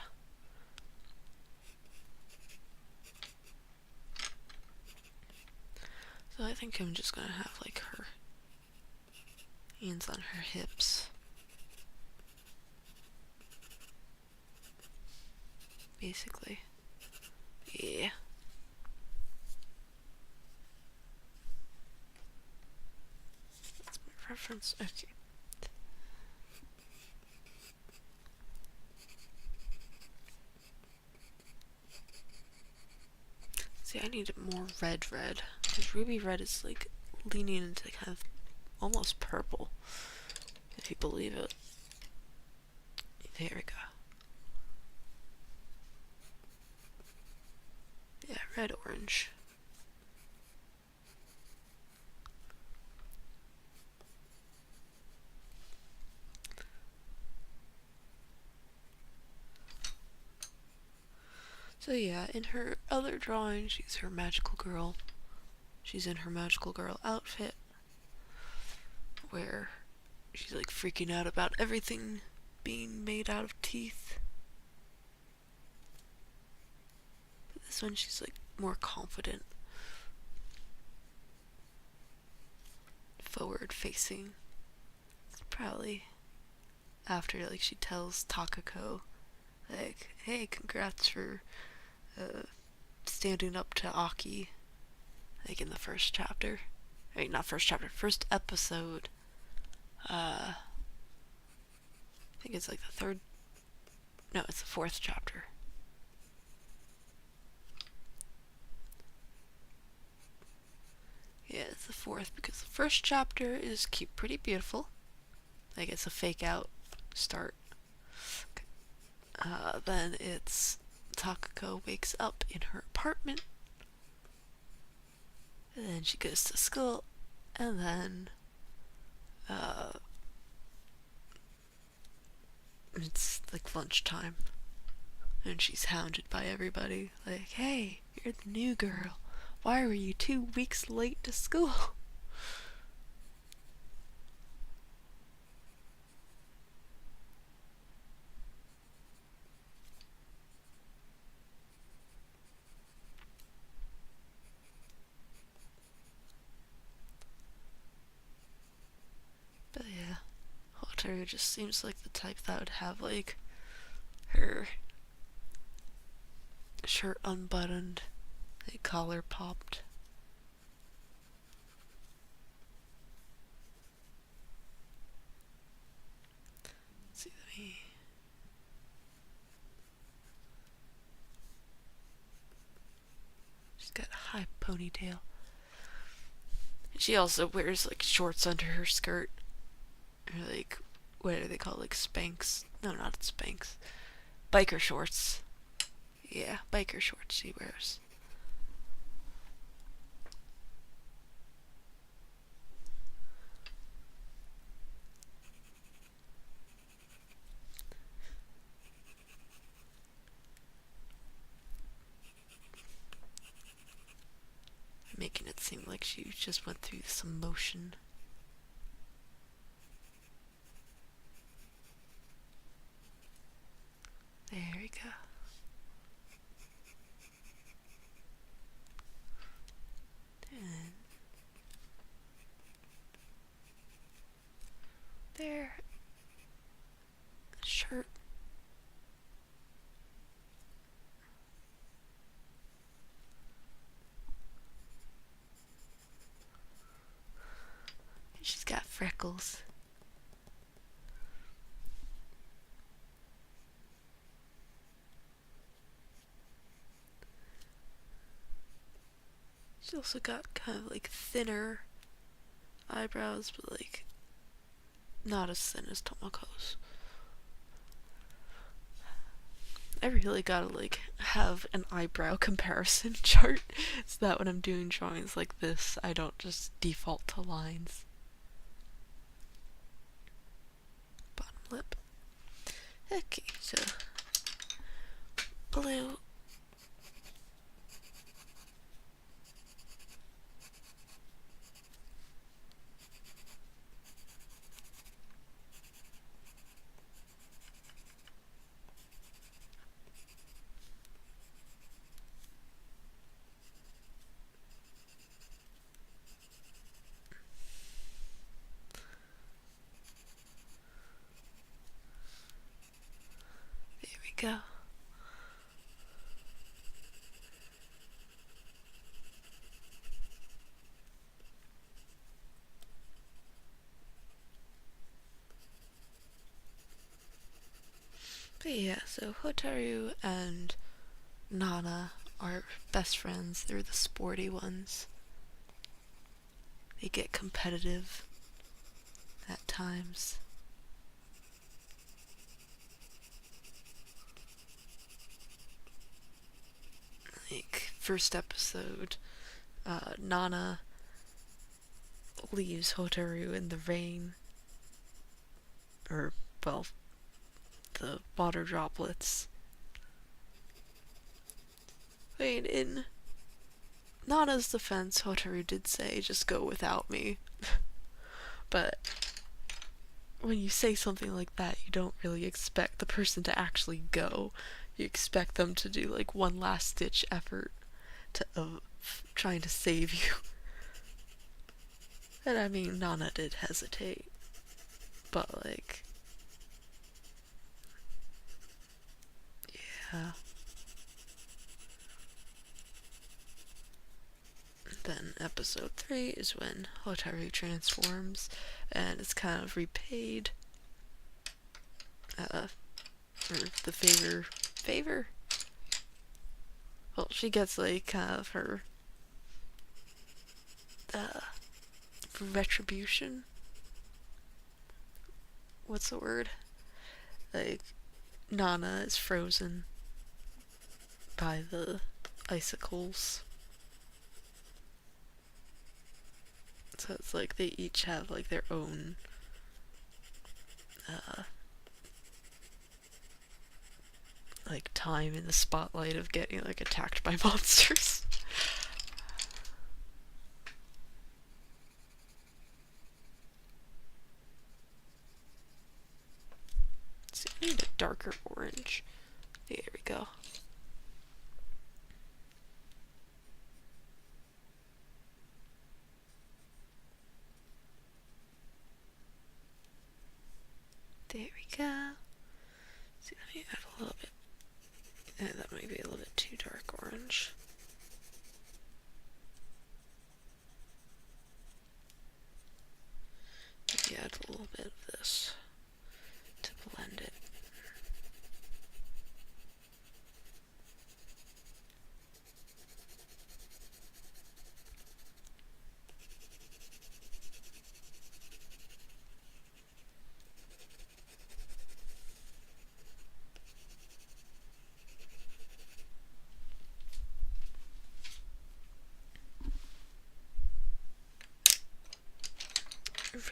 So I think I'm just gonna have like her hands on her hips. Basically. Yeah. That's my preference. Okay. See, I need more red. Because ruby red is like leaning into kind of almost purple, if you believe it. There we go. Yeah, red, orange. So yeah, in her other drawing, she's her magical girl. She's in her magical girl outfit, where she's like freaking out about everything being made out of teeth. But this one, she's like more confident, forward facing. It's probably after like she tells Takako, like, hey, congrats for standing up to Aki, like in the first chapter, I mean, not first chapter, first episode. I think it's like the third. No, it's the fourth chapter. Yeah, it's the fourth because the first chapter is cute, pretty beautiful. Like it's a fake out start. Then it's Takako wakes up in her apartment. And then she goes to school. And then it's like lunchtime. And she's hounded by everybody. Like, hey, you're the new girl. Why were you 2 weeks late to school? But yeah, Hotaru just seems like the type that would have like her shirt unbuttoned, a collar popped. Let's see, let me. She's got a high ponytail. She also wears like shorts under her skirt. Or like, what do they call it? Like Spanx? No, not Spanx. Biker shorts. Yeah, biker shorts she wears. Making it seem like she just went through some motion. There we go. And there. Shirt. She's got freckles. She's also got kind of like thinner eyebrows, but like not as thin as Tomoko's. I really gotta like have an eyebrow comparison chart so that when I'm doing drawings like this, I don't just default to lines. Bottom lip. Okay, so blue. There we go. But yeah, so Hotaru and Nana are best friends. They're the sporty ones. They get competitive at times. Like, first episode, Nana leaves Hotaru in the rain. Or, well, the water droplets. Wait, in Nana's defense, Hotaru did say, just go without me. But when you say something like that, you don't really expect the person to actually go. You expect them to do like one last ditch effort to trying to save you. And I mean, Nana did hesitate. But like, yeah. Then episode 3 is when Hotaru transforms and is kind of repaid for the favor? Well, she gets like kind of her retribution. What's the word? Like, Nana is frozen by the icicles. So it's like they each have like their own like time in the spotlight of getting like attacked by monsters. So I need a darker orange. There we go. There we go. See, let me add a little bit. That might be a little bit too dark orange. Maybe add a little bit of this to blend it.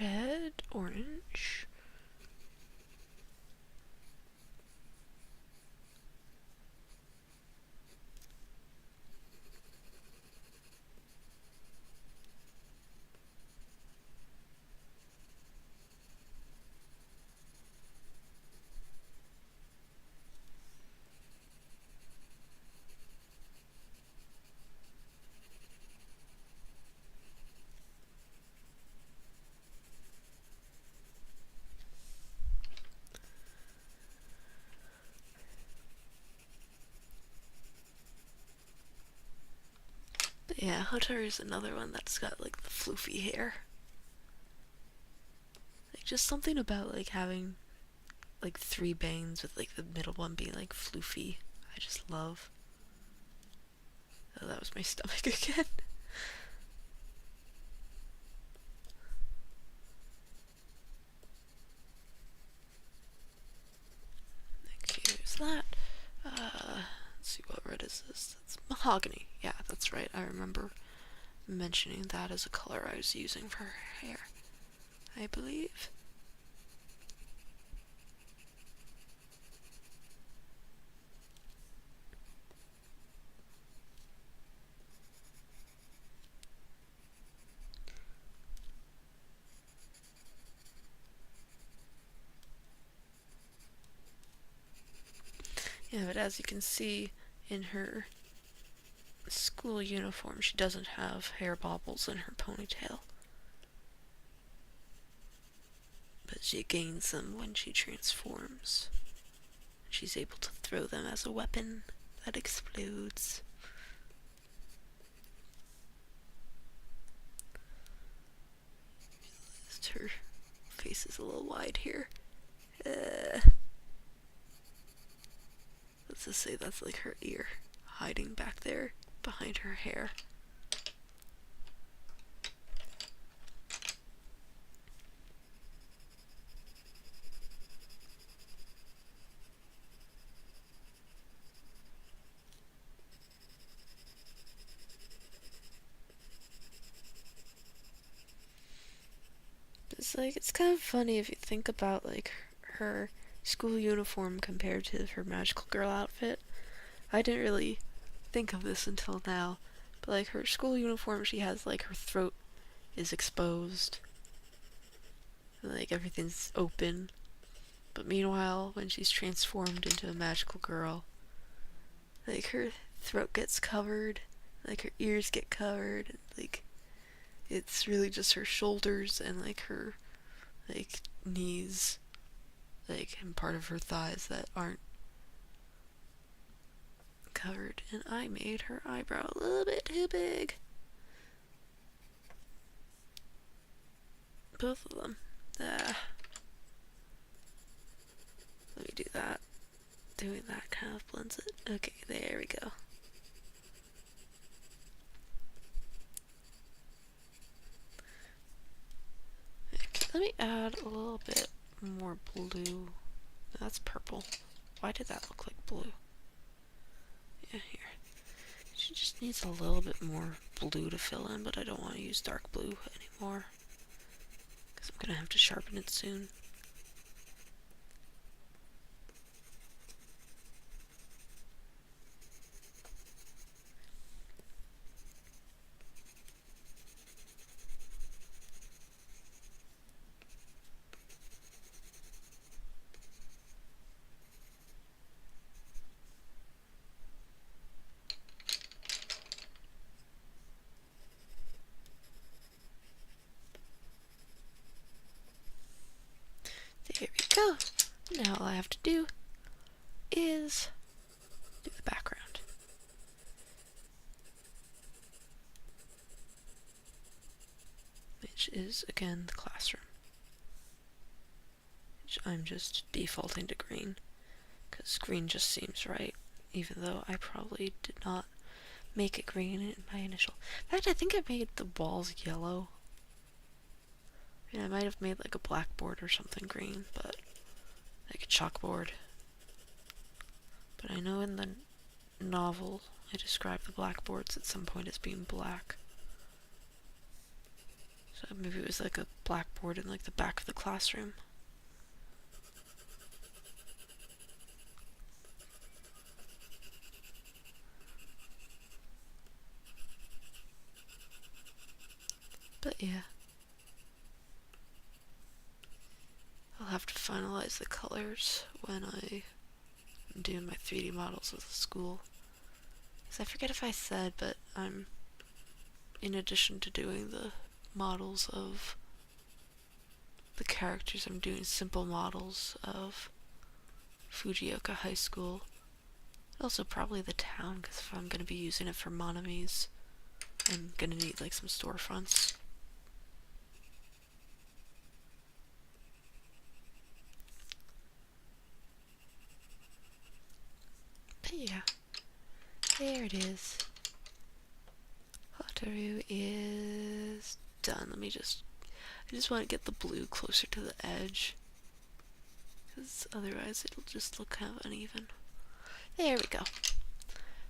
Red, orange. But yeah, Hotaru's another one that's got like the floofy hair. Like just something about like having like 3 bangs with like the middle one being like floofy. I just love. Oh, that was my stomach again. Okay, there's that. Let's see, what red is this? That's mahogany. Yeah, that's right. I remember mentioning that as a color I was using for her hair, I believe. Yeah, but as you can see in her school uniform, she doesn't have hair baubles in her ponytail. But she gains them when she transforms. She's able to throw them as a weapon that explodes. Just her face is a little wide here. Let's just say that's like her ear hiding back there behind her hair. It's like, it's kind of funny if you think about like her school uniform compared to her magical girl outfit. I didn't really think of this until now, but like her school uniform, she has like her throat is exposed, and, like everything's open. But meanwhile, when she's transformed into a magical girl, like her throat gets covered, like her ears get covered, and, like it's really just her shoulders and like her like knees, like and part of her thighs that aren't covered. And I made her eyebrow a little bit too big. both of them. Let me do that. Doing that kind of blends it. Okay, there we go. Okay, let me add a little bit more blue. That's purple. Why did that look like blue? Yeah, here. She just needs a little bit more blue to fill in, but I don't want to use dark blue anymore, because I'm going to have to sharpen it soon. There we go. Now all I have to do is do the background. Which is, again, the classroom. Which I'm just defaulting to green, because green just seems right, even though I probably did not make it green in my initial. In fact, I think I made the walls yellow. I mean, I might have made like a blackboard or something green, but like a chalkboard. But I know in the novel I described the blackboards at some point as being black. So maybe it was like a blackboard in like the back of the classroom. But yeah. I'll have to finalize the colors when I do my 3D models with the school. Because I forget if I said, but I'm, in addition to doing the models of the characters, I'm doing simple models of Fujioka High School. Also probably the town, because if I'm going to be using it for Monomies, I'm going to need like some storefronts. But yeah, there it is. Hotaru is done. I just want to get the blue closer to the edge, because otherwise it'll just look kind of uneven. There we go.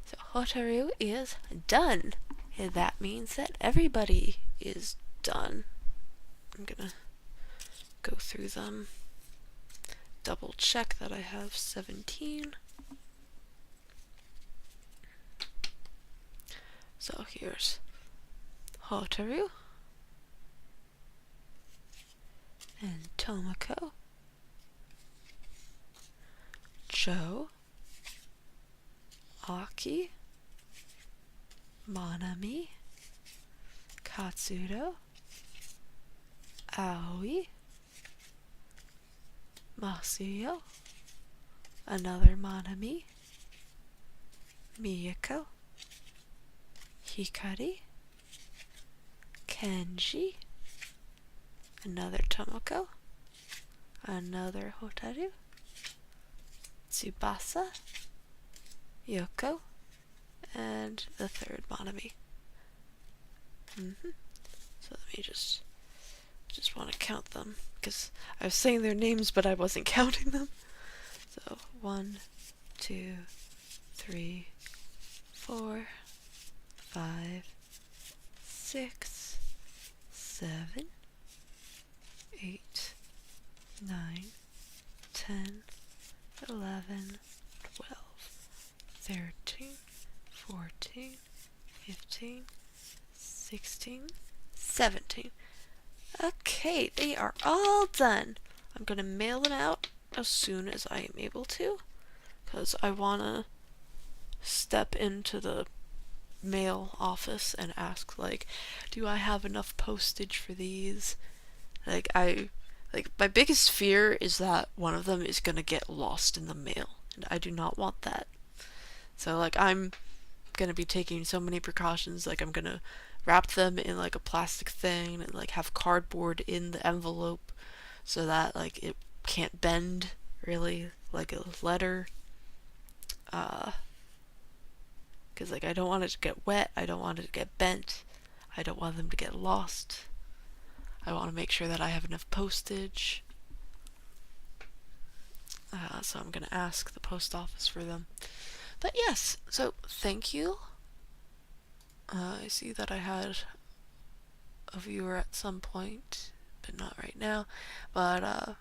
So Hotaru is done. And that means that everybody is done. I'm gonna go through them, double check that I have 17. So here's Hotaru and Tomoko, Joe, Aki, Manami, Katsudo, Aoi, Masuyo, another Manami, Miyako, Hikari, Kenji, another Tomoko, another Hotaru, Tsubasa, Yoko, and the third Manami. So let me just want to count them, because I was saying their names but I wasn't counting them. So 1, 2, 3, 4, 5, 6, 7, 8, 9, 10, 11, 12, 13, 14, 15, 16, 17. Okay, they are all done. I'm gonna mail them out as soon as I am able to, because I wanna step into the mail office and ask, like, do I have enough postage for these? My biggest fear is that one of them is gonna get lost in the mail, and I do not want that. So, like, I'm gonna be taking so many precautions. Like, I'm gonna wrap them in like a plastic thing and like have cardboard in the envelope so that like it can't bend really like a letter. Because like I don't want it to get wet, I don't want it to get bent, I don't want them to get lost. I want to make sure that I have enough postage. So I'm going to ask the post office for them. But yes, so thank you. I see that I had a viewer at some point, but not right now. But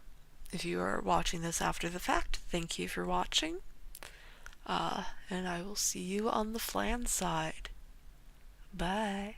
if you are watching this after the fact, thank you for watching. And I will see you on the flan side. Bye.